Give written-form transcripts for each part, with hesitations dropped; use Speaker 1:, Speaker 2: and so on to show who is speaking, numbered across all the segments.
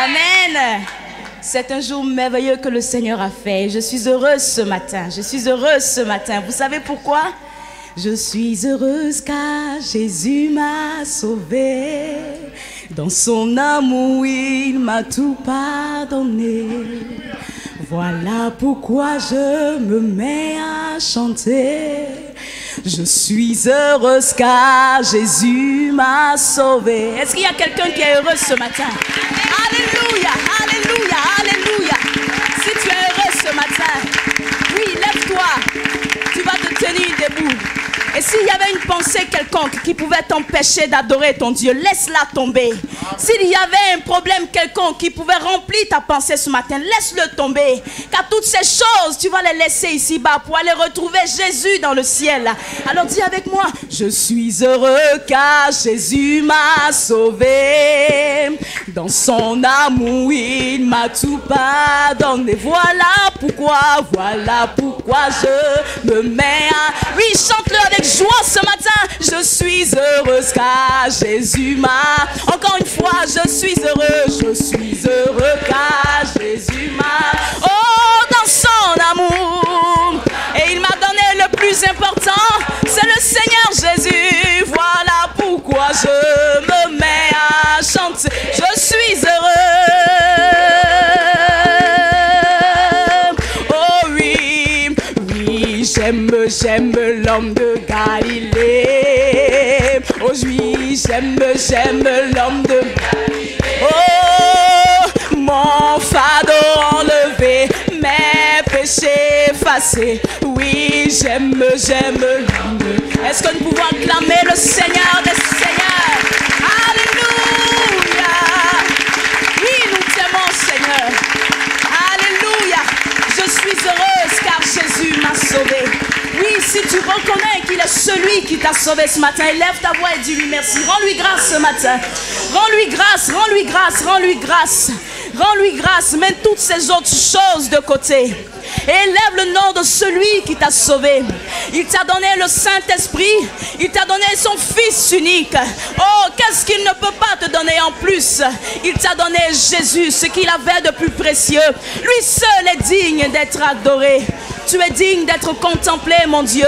Speaker 1: Amen. C'est un jour merveilleux que le Seigneur a fait. Je suis heureuse ce matin. Je suis heureuse ce matin. Vous savez pourquoi? Je suis heureuse car Jésus m'a sauvée. Dans son amour, il m'a tout pardonné. Voilà pourquoi je me mets à chanter. Je suis heureuse car Jésus m'a sauvée. Est-ce qu'il y a quelqu'un qui est heureux ce matin? Alléluia, alléluia, alléluia. Si tu es heureux ce matin, oui, lève-toi. Tu vas te tenir debout. Et s'il y avait une pensée quelconque qui pouvait t'empêcher d'adorer ton Dieu, laisse-la tomber. S'il y avait un problème quelconque qui pouvait remplir ta pensée ce matin, laisse-le tomber. Car toutes ces choses, tu vas les laisser ici-bas pour aller retrouver Jésus dans le ciel. Alors dis avec moi, je suis heureux car Jésus m'a sauvé. Dans son amour, il m'a tout pardonné. Voilà pourquoi je me mets à... Oui, chante-le avec joie ce matin. Je suis heureuse car Jésus m'a... Encore une fois, je suis heureux car Jésus m'a... Oh, dans son amour. Et il m'a donné le plus important, c'est le Seigneur Jésus. Voilà pourquoi je me mets à chanter. Je suis heureux. Oh oui, oui, j'aime l'homme de Galilée. Oh oui, j'aime l'homme de Galilée. Oh, mon fardeau enlevé, mes péchés effacés. Oui, j'aime l'homme de... Est-ce que nous pouvons acclamer le Seigneur des Seigneurs? Alléluia. Oui, nous t'aimons, Seigneur. Alléluia. Je suis heureuse car Jésus m'a sauvée. Oui, si tu reconnais qu'il est celui qui t'a sauvé ce matin, lève ta voix et dis-lui merci. Rends-lui grâce ce matin. Rends-lui grâce, rends-lui grâce, rends-lui grâce. Rends-lui grâce. Mets toutes ces autres choses de côté. Et élève le nom de celui qui t'a sauvé. Il t'a donné le Saint-Esprit. Il t'a donné son Fils unique. Oh, qu'est-ce qu'il ne peut pas te donner en plus? Il t'a donné Jésus, ce qu'il avait de plus précieux. Lui seul est digne d'être adoré. Tu es digne d'être contemplé, mon Dieu.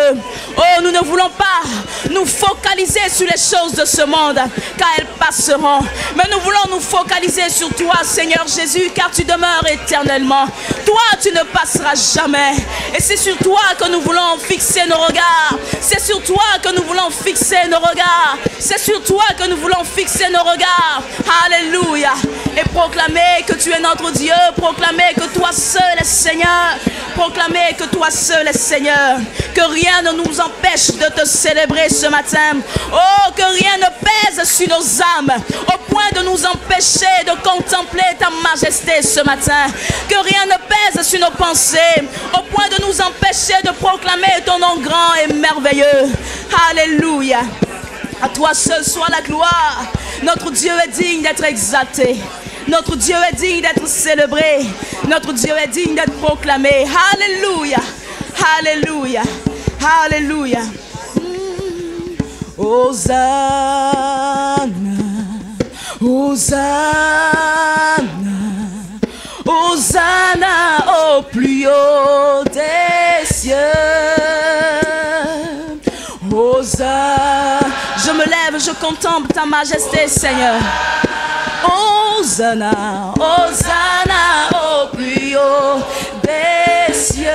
Speaker 1: Oh, nous ne voulons pas nous focaliser sur les choses de ce monde, car elles passeront. Mais nous voulons nous focaliser sur toi, Seigneur Jésus, car tu demeures éternellement. Toi, tu ne passeras jamais. Et c'est sur toi que nous voulons fixer nos regards. C'est sur toi que nous voulons fixer nos regards. C'est sur toi que nous voulons fixer nos regards. Alléluia. Et proclamer que tu es notre Dieu. Proclamer que toi seul es Seigneur. Proclamer que toi seul es Seigneur. Que rien ne nous empêche de te célébrer ce matin. Oh, que rien ne pèse sur nos âmes au point de nous empêcher de contempler ta majesté ce matin. Que rien ne pèse sur nos pensées au point de nous empêcher de proclamer ton nom grand et merveilleux. Alléluia. À toi seul soit la gloire. Notre Dieu est digne d'être exalté. Notre Dieu est digne d'être célébré. Notre Dieu est digne d'être proclamé. Alléluia. Alléluia. Alléluia. Hosanna. Hosanna. Hosanna au plus haut des cieux. Hosanna. Je me lève, je contemple ta majesté, Seigneur. Hosanna, Hosanna au plus haut des cieux.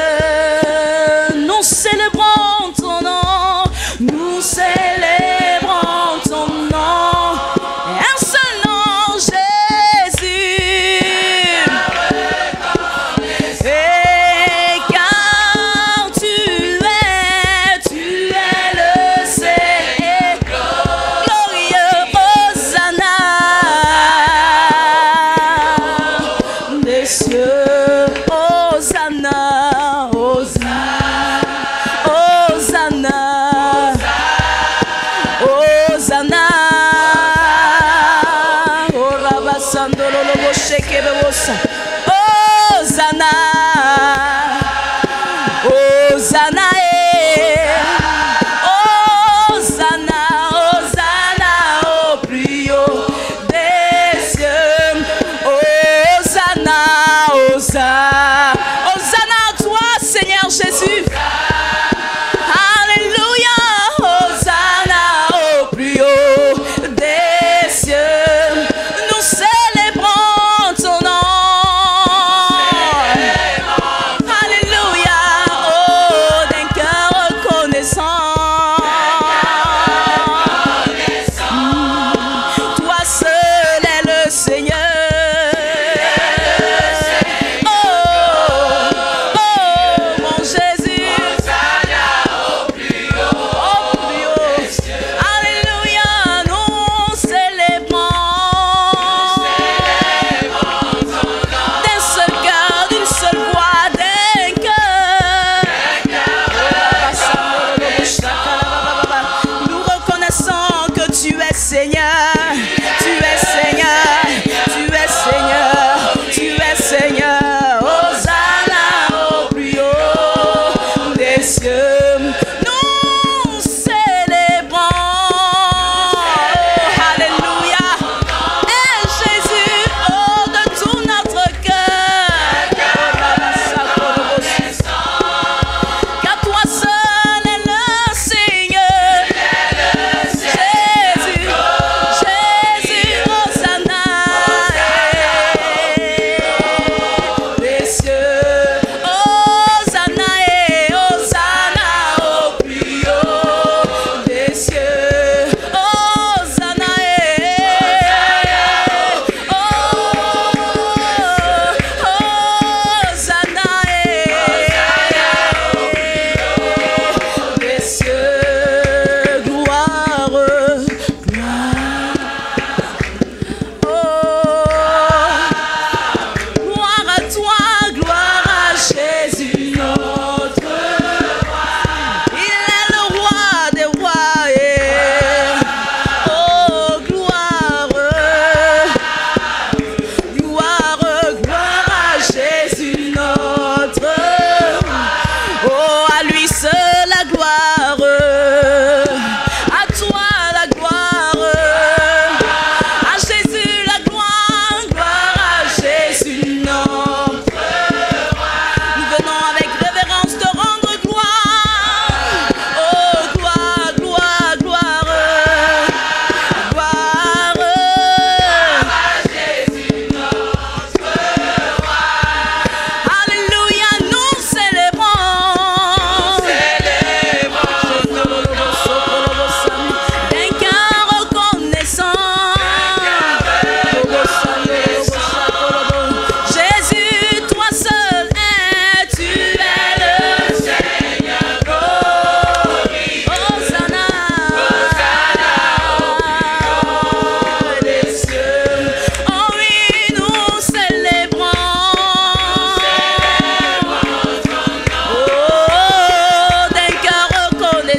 Speaker 1: Nous célébrons ton nom, nous célébrons ton nom. Un seul nom, Jésus. Et car tu es le Seigneur glorieux. Hosanna des cieux. Hosanna, Hosanna, Hosanna, Hosanna. Oh, Rabasando Lolo Sheke Bewosa. Hosanna, Hosanna, Hosanna, Hosanna au plus haut des cieux.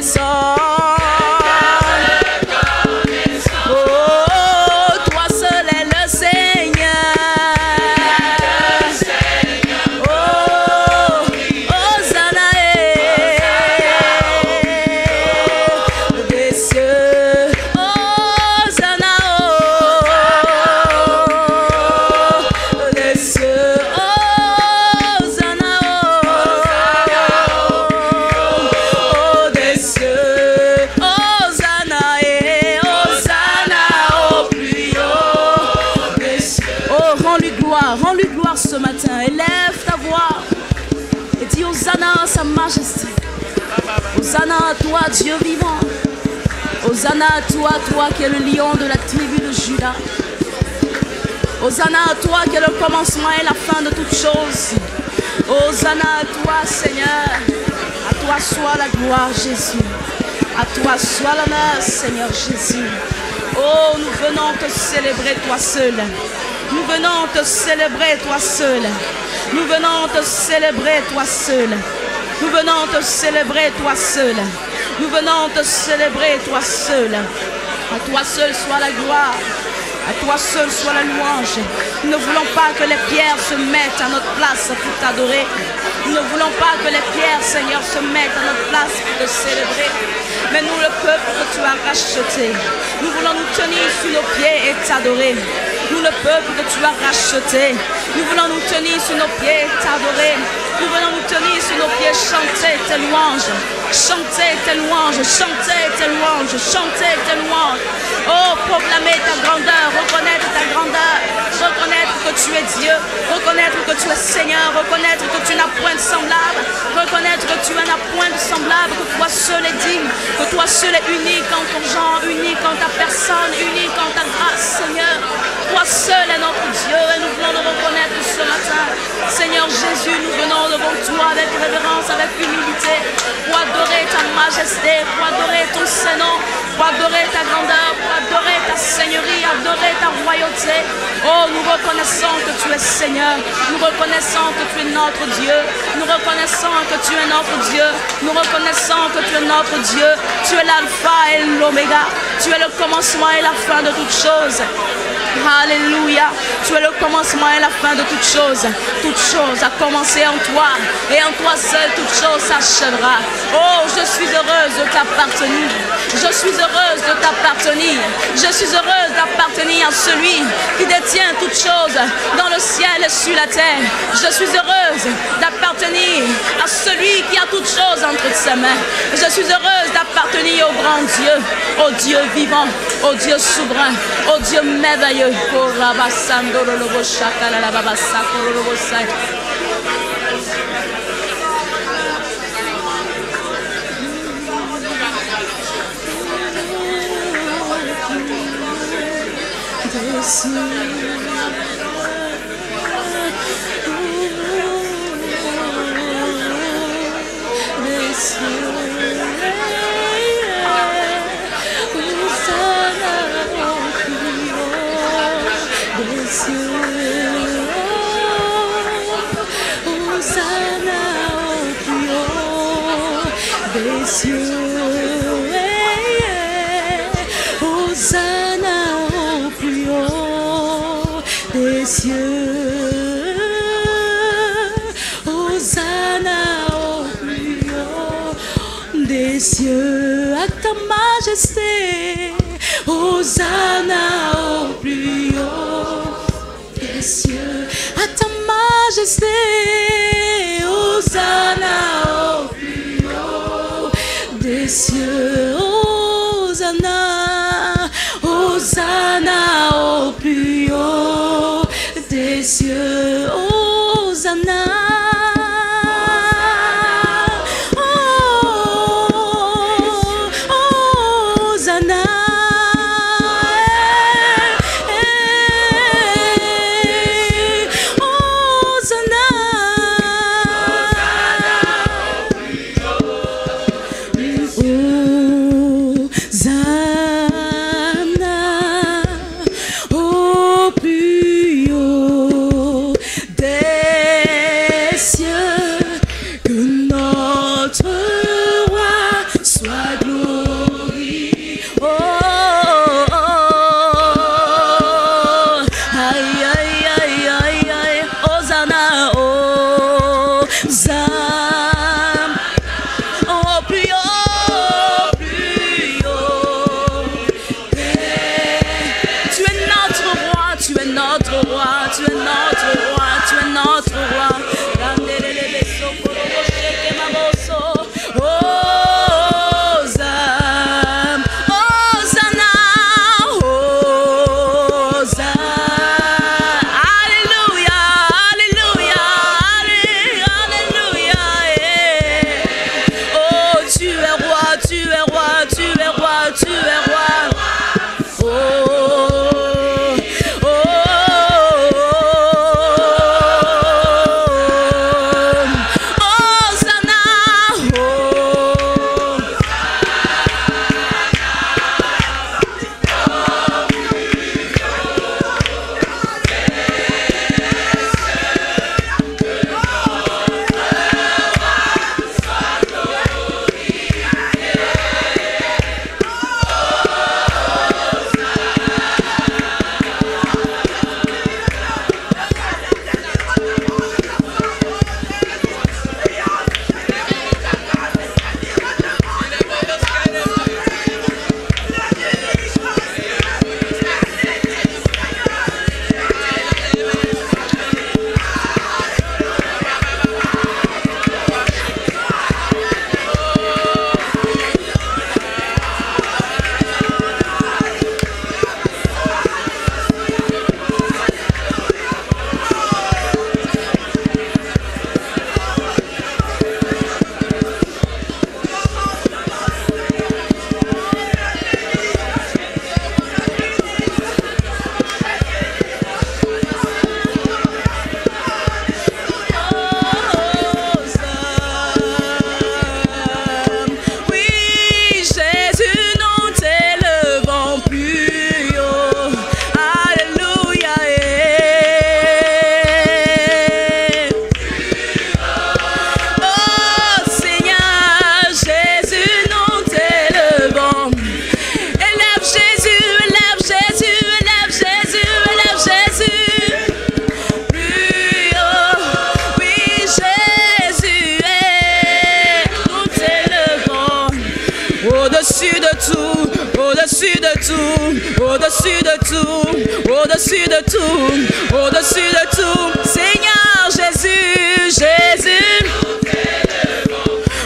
Speaker 1: reconnaissant. Rends-lui gloire ce matin. Élève ta voix et dis Hosanna à sa majesté. Hosanna à toi, Dieu vivant. Hosanna à toi, toi qui es le lion de la tribu de Juda. Hosanna à toi qui est le commencement et la fin de toutes choses. Hosanna à toi, Seigneur. À toi soit la gloire, Jésus. À toi soit l'honneur, Seigneur Jésus. Oh, nous venons te célébrer, toi seul. Nous venons te célébrer, toi seul. Nous venons te célébrer, toi seul. Nous venons te célébrer, toi seul. Nous venons te célébrer, toi seul. À toi seul soit la gloire. À toi seul soit la louange. Nous ne voulons pas que les pierres se mettent à notre place pour t'adorer. Nous ne voulons pas que les pierres, Seigneur, se mettent à notre place pour te célébrer. Mais nous, le peuple que tu as racheté, nous voulons nous tenir sur nos pieds et t'adorer. Nous, le peuple que tu as racheté, nous voulons nous tenir sur nos pieds et t'adorer. Nous voulons nous tenir sur nos pieds, chanter tes louanges. Chanter tes louanges, chanter tes louanges, chanter tes louanges. Oh, proclamer ta grandeur, reconnaître ta grandeur, reconnaître que tu es Dieu, reconnaître que tu es Seigneur, reconnaître que tu n'as point de semblable, reconnaître que tu n'as point de semblable, que toi seul est digne, que toi seul est unique en ton genre, unique en ta personne, unique en ta grâce, Seigneur. Toi seul est notre Dieu et nous voulons le reconnaître ce matin. Seigneur Jésus, nous venons devant toi avec révérence, avec humilité, pour adorer ta majesté, pour adorer ton Saint-Nom, pour adorer ta grandeur, pour adorer ta seigneurie, adorer ta royauté. Oh, nous reconnaissons que tu es Seigneur, nous reconnaissons que tu es notre Dieu, nous reconnaissons que tu es notre Dieu, nous reconnaissons que tu es notre Dieu, tu es l'alpha et l'oméga, tu es le commencement et la fin de toutes choses. Alléluia, tu es le commencement et la fin de toutes choses. Toute chose a commencé en toi et en toi seul toute chose s'achèvera. Oh, je suis heureuse de t'appartenir. Je suis heureuse de t'appartenir. Je suis heureuse d'appartenir à celui qui détient toutes choses dans le ciel et sur la terre. Je suis heureuse d'appartenir à celui qui a toutes choses entre ses mains. Je suis heureuse d'appartenir au grand Dieu, au Dieu vivant, au Dieu souverain, au Dieu merveilleux. Cieux, à ta majesté, Hosanna au plus haut des cieux, à ta majesté, Hosanna au plus haut des cieux, Hosanna, Hosanna au plus haut des cieux, Hosanna. Soit au-dessus de tout, au-dessus de tout, au-dessus de tout, au-dessus de tout, au-dessus de tout. Seigneur Jésus, Jésus.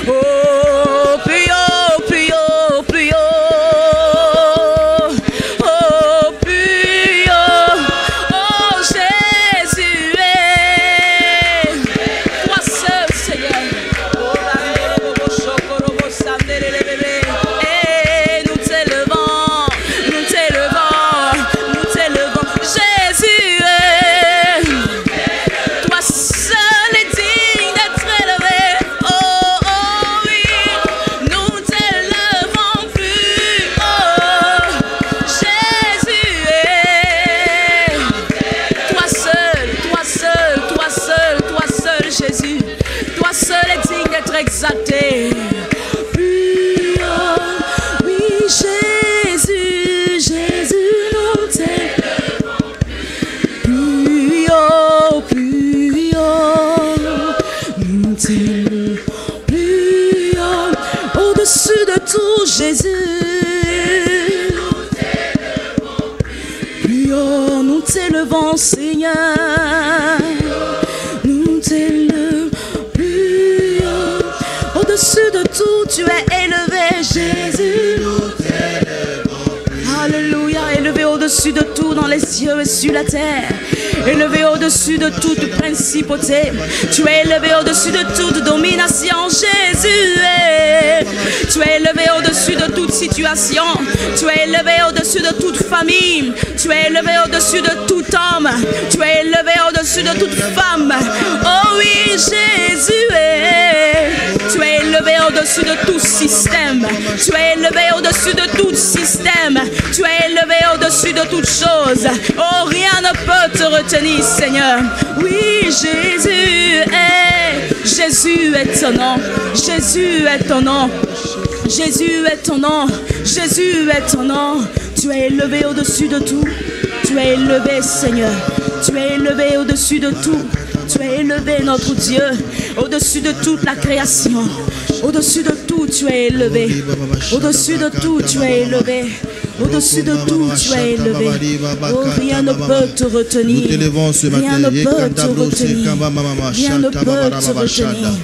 Speaker 1: Oh, plus haut, plus haut, plus haut. Oh, plus haut. Oh, Jésus est toi seul, Seigneur. Et nous t'élevons, nous t'élevons, nous t'élevons. Jésus est toi seul est digne d'être élevé. Oh, oh oui, nous t'élevons plus haut. Jésus est toi seul, toi seul, toi seul, toi seul, Jésus. Toi seul est digne d'être exalté. Plus haut, oui, Jésus, Jésus, nous t'élevons. Plus haut, plus haut, nous t'élevons. Plus haut, au-dessus de tout, Jésus. Plus haut, nous t'élevons, Seigneur. Nous t'élevons. Plus haut, au-dessus de tout, tu es élevé, Jésus. Alléluia, élevé au-dessus de tout dans les cieux et sur la terre. Élevé au-dessus de toute principauté. Tu es élevé au-dessus de toute domination, Jésus. Tu es élevé au-dessus de toute situation. Tu es élevé au-dessus de toute famille. Tu es élevé au-dessus de tout homme. Tu es élevé au-dessus de toute femme. Oh oui, Jésus est. Tu es élevé au-dessus de tout système. Tu es élevé au-dessus de tout système. Tu es élevé au-dessus de toutes choses. Oh, rien ne peut te retenir, Seigneur. Oui, Jésus est. Jésus est ton nom. Jésus est ton nom. Jésus est ton nom. Jésus est ton nom. Tu es élevé au-dessus de tout. Tu es élevé, Seigneur. Tu es élevé au-dessus de tout. Tu es élevé, notre Dieu, au-dessus de toute la création. Au-dessus de tout, tu es élevé. Au-dessus de tout, tu es élevé. Au-dessus de tout, tu es élevé. Oh, rien ne peut te retenir. Rien ne peut te retenir. Rien ne peut te retenir.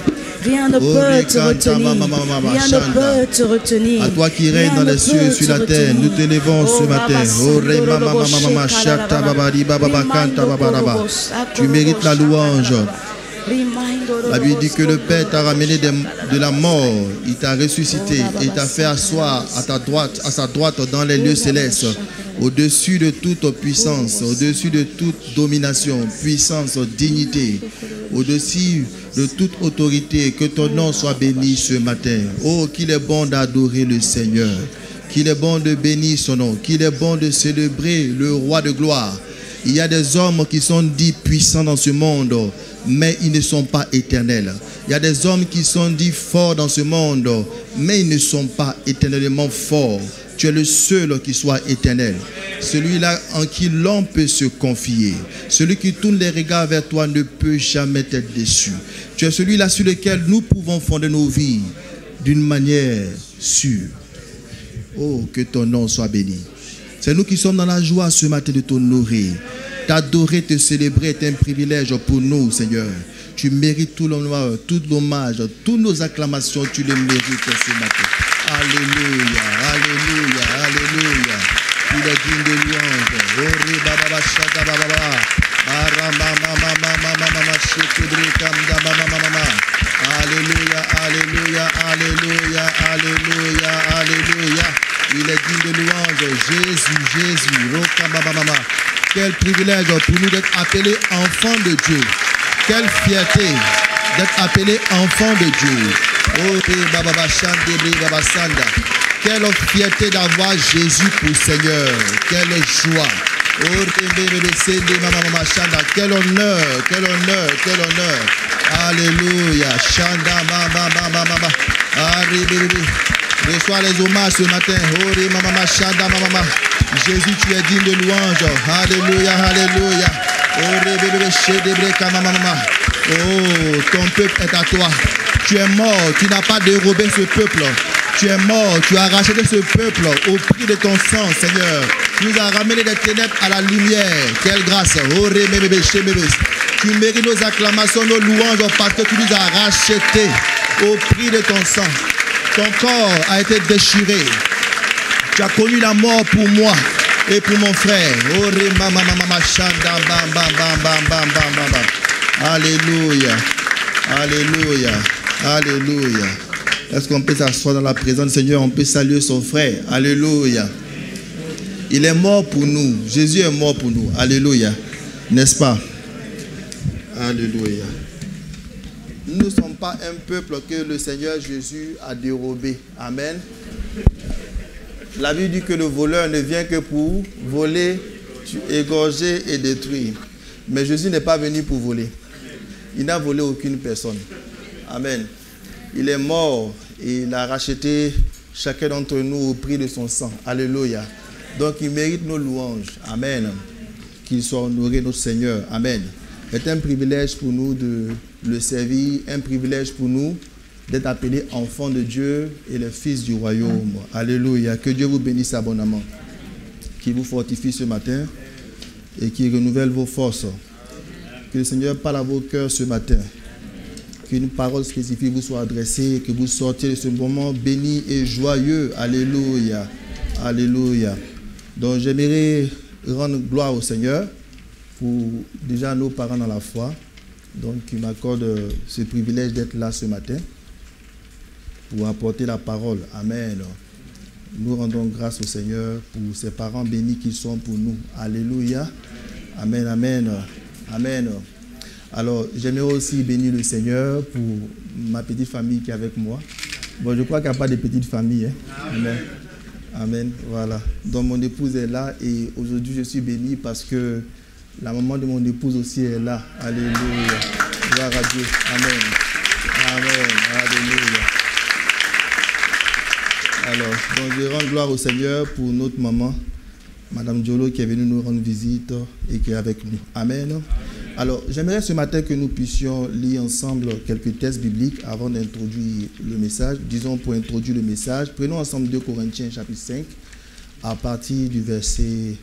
Speaker 1: Rien ne peut te retenir. Rien ne peut te retenir.
Speaker 2: À toi qui règnes dans les cieux et sur la terre, nous t'élevons ce matin. Tu mérites la louange. La Bible dit que le Père t'a ramené de la mort, il t'a ressuscité et il t'a fait asseoir à sa droite dans les lieux célestes, au-dessus de toute puissance, au-dessus de toute domination, puissance, dignité, au-dessus de toute autorité. Que ton nom soit béni ce matin. Oh, qu'il est bon d'adorer le Seigneur, qu'il est bon de bénir son nom, qu'il est bon de célébrer le roi de gloire. Il y a des hommes qui sont dits puissants dans ce monde, mais ils ne sont pas éternels. Il y a des hommes qui sont dits forts dans ce monde, mais ils ne sont pas éternellement forts. Tu es le seul qui soit éternel. Celui-là en qui l'homme peut se confier. Celui qui tourne les regards vers toi ne peut jamais être déçu. Tu es celui-là sur lequel nous pouvons fonder nos vies d'une manière sûre. Oh, que ton nom soit béni. C'est nous qui sommes dans la joie ce matin de t'honorer. T'adorer, te célébrer est un privilège pour nous, Seigneur. Tu mérites tout l'honneur, tout l'hommage, toutes nos acclamations, tu les mérites ce matin. Alléluia, alléluia, alléluia. Tu es digne de louange. Alléluia, alléluia, alléluia, alléluia, alléluia. Il est digne de louange. Jésus, Jésus. Quel privilège pour nous d'être appelés enfants de Dieu. Quelle fierté d'être appelés enfants de Dieu. Oh, quelle fierté d'avoir Jésus pour Seigneur. Quelle joie. Oh, quel honneur, quel honneur, quel honneur. Alléluia. Reçois les hommages ce matin. Jésus, tu es digne de louange. Alléluia, alléluia. Oh, ton peuple est à toi. Tu es mort, tu n'as pas dérobé ce peuple. Tu es mort, tu as racheté ce peuple au prix de ton sang, Seigneur. Tu nous as ramené des ténèbres à la lumière. Quelle grâce. Tu mérites nos acclamations, nos louanges parce que tu nous as rachetés au prix de ton sang. Ton corps a été déchiré. Tu as connu la mort pour moi et pour mon frère. Alléluia. Alléluia. Alléluia. Est-ce qu'on peut s'asseoir dans la présence du Seigneur? On peut saluer son frère. Alléluia. Il est mort pour nous. Jésus est mort pour nous. Alléluia. N'est-ce pas? Alléluia. Nous ne sommes pas un peuple que le Seigneur Jésus a dérobé. Amen. La Bible dit que le voleur ne vient que pour voler, égorger et détruire. Mais Jésus n'est pas venu pour voler. Il n'a volé aucune personne. Amen. Il est mort et il a racheté chacun d'entre nous au prix de son sang. Alléluia. Donc il mérite nos louanges. Amen. Qu'il soit honoré notre Seigneur. Amen. C'est un privilège pour nous de le servir, un privilège pour nous d'être appelés enfants de Dieu et les fils du royaume. Alléluia. Que Dieu vous bénisse abondamment. Qu'il vous fortifie ce matin et qu'il renouvelle vos forces. Que le Seigneur parle à vos cœurs ce matin. Qu'une parole spécifique vous soit adressée, que vous sortiez de ce moment béni et joyeux. Alléluia. Alléluia. Donc j'aimerais rendre gloire au Seigneur pour déjà nos parents dans la foi. Donc qui m'accorde ce privilège d'être là ce matin pour apporter la parole. Amen. Nous rendons grâce au Seigneur pour ces parents bénis qu'ils sont pour nous. Alléluia. Amen, amen. Amen. Alors, j'aimerais aussi bénir le Seigneur pour ma petite famille qui est avec moi. Bon, je crois qu'il n'y a pas de petite famille. Hein? Amen. Amen. Voilà. Donc, mon épouse est là et aujourd'hui, je suis béni parce que la maman de mon épouse aussi est là. Alléluia. Gloire à Dieu. Amen. Amen. Alléluia. Alors, donc, je rends gloire au Seigneur pour notre maman, Madame Diolo, qui est venue nous rendre visite et qui est avec nous. Amen. Alors, j'aimerais ce matin que nous puissions lire ensemble quelques textes bibliques avant d'introduire le message. Disons pour introduire le message, prenons ensemble 2 Corinthiens chapitre 5 à partir du verset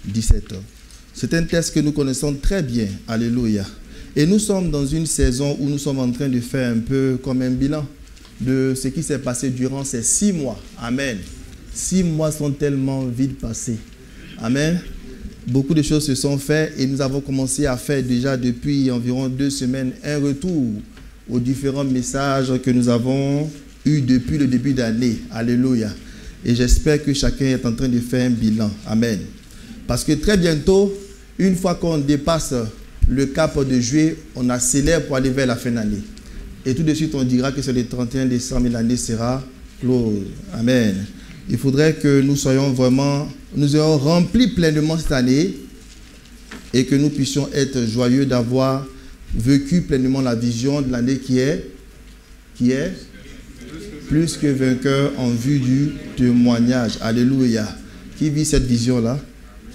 Speaker 2: 17. C'est un texte que nous connaissons très bien. Alléluia. Et nous sommes dans une saison où nous sommes en train de faire un peu comme un bilan de ce qui s'est passé durant ces 6 mois. Amen. 6 mois sont tellement vite passés. Amen. Beaucoup de choses se sont faites et nous avons commencé à faire déjà depuis environ 2 semaines un retour aux différents messages que nous avons eus depuis le début d'année. Alléluia. Et j'espère que chacun est en train de faire un bilan. Amen. Parce que très bientôt, une fois qu'on dépasse le cap de juillet, on accélère pour aller vers la fin d'année. Et tout de suite, on dira que c'est le 31 décembre et l'année sera close. Amen. Il faudrait que nous soyons vraiment, nous ayons rempli pleinement cette année et que nous puissions être joyeux d'avoir vécu pleinement la vision de l'année qui est plus que vainqueur en vue du témoignage. Alléluia. Qui vit cette vision-là?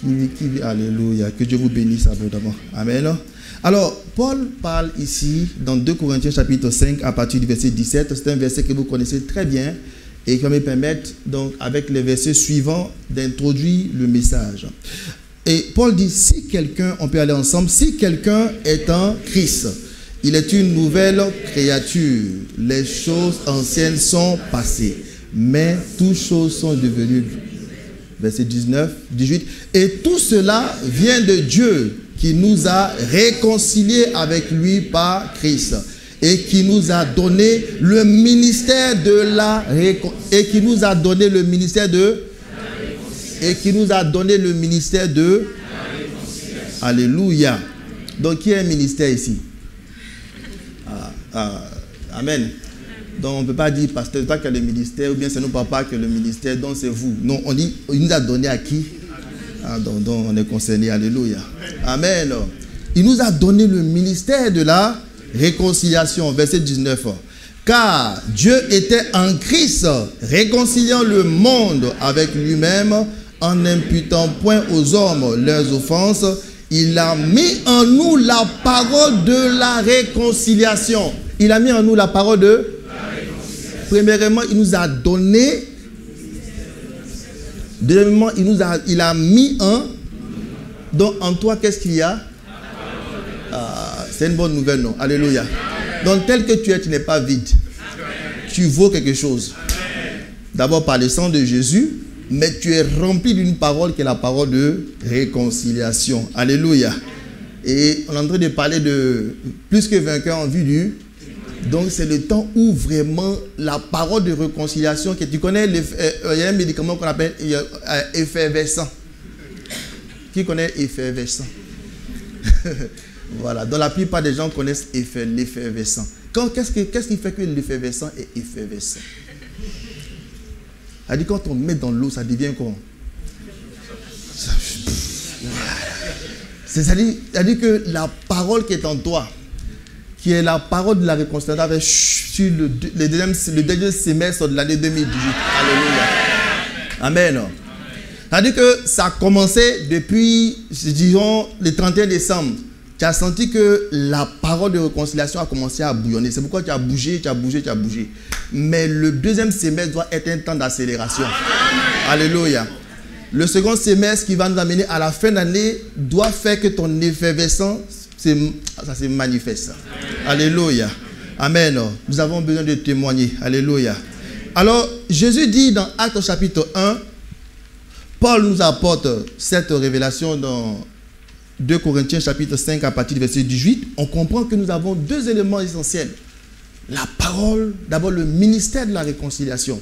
Speaker 2: Qui vit? Alléluia. Que Dieu vous bénisse abondamment. Amen. Alors, Paul parle ici dans 2 Corinthiens chapitre 5 à partir du verset 17. C'est un verset que vous connaissez très bien. Et qui va me permettre, donc, avec les versets suivants, d'introduire le message. Et Paul dit, si quelqu'un, on peut aller ensemble, si quelqu'un est en Christ, il est une nouvelle créature. Les choses anciennes sont passées, mais toutes choses sont devenues. Verset 19, 18. Et tout cela vient de Dieu qui nous a réconciliés avec lui par Christ. Et qui nous a donné le ministère de la Alléluia. Donc qui est un ministère ici? Amen. Donc on ne peut pas dire pasteur, toi qui as le ministère, ou bien c'est nos papas qui ont le ministère, donc c'est vous. Non, on dit, il nous a donné à qui? Donc on est concerné. Alléluia. Amen. Il nous a donné le ministère de la réconciliation, verset 19. Car Dieu était en Christ, réconciliant le monde avec lui-même, en n'imputant point aux hommes leurs offenses. Il a mis en nous la parole de la réconciliation. Il a mis en nous la parole de la réconciliation. premièrement, il nous a donné. Deuxièmement, il a mis un. Donc en toi, qu'est-ce qu'il y a? C'est une bonne nouvelle, non? Alléluia. Donc tel que tu es, tu n'es pas vide. Tu vaux quelque chose. D'abord par le sang de Jésus, mais tu es rempli d'une parole qui est la parole de réconciliation. Alléluia. Et on est en train de parler de plus que vainqueur en vue du... Donc c'est le temps où vraiment la parole de réconciliation, que tu connais, il y a un médicament qu'on appelle effervescent. Qui connaît effervescent? Voilà, donc la plupart des gens connaissent l'effervescent. Qu'est-ce qui fait que l'effervescent est effervescent? Elle dit quand on met dans l'eau, ça devient quoi? C'est-à-dire que la parole qui est en toi, qui est la parole de la réconciliation, sur le deuxième semestre de l'année 2018. Alléluia. Amen. C'est-à-dire que ça a commencé depuis, disons, le 31 décembre. Tu as senti que la parole de réconciliation a commencé à bouillonner. C'est pourquoi tu as bougé. Mais le deuxième semestre doit être un temps d'accélération. Alléluia. Le second semestre qui va nous amener à la fin d'année doit faire que ton effervescence, ça se manifeste. Alléluia. Amen. Nous avons besoin de témoigner. Alléluia. Alors, Jésus dit dans Actes chapitre 1, Paul nous apporte cette révélation dans 2 Corinthiens chapitre 5 à partir du verset 18. On comprend que nous avons deux éléments essentiels. La parole, d'abord le ministère de la réconciliation.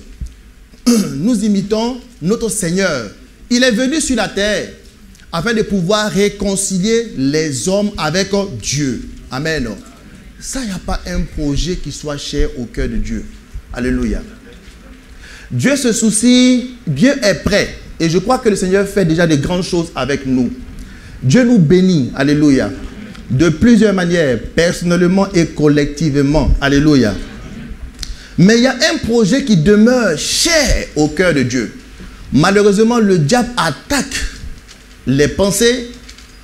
Speaker 2: Nous imitons notre Seigneur. Il est venu sur la terre afin de pouvoir réconcilier les hommes avec Dieu. Amen. Ça, il n'y a pas un projet qui soit cher au cœur de Dieu. Alléluia. Dieu se soucie, Dieu est prêt. Et je crois que le Seigneur fait déjà de grandes choses avec nous. Dieu nous bénit, alléluia, de plusieurs manières, personnellement et collectivement. Alléluia. Mais il y a un projet qui demeure cher au cœur de Dieu. Malheureusement, le diable attaque les pensées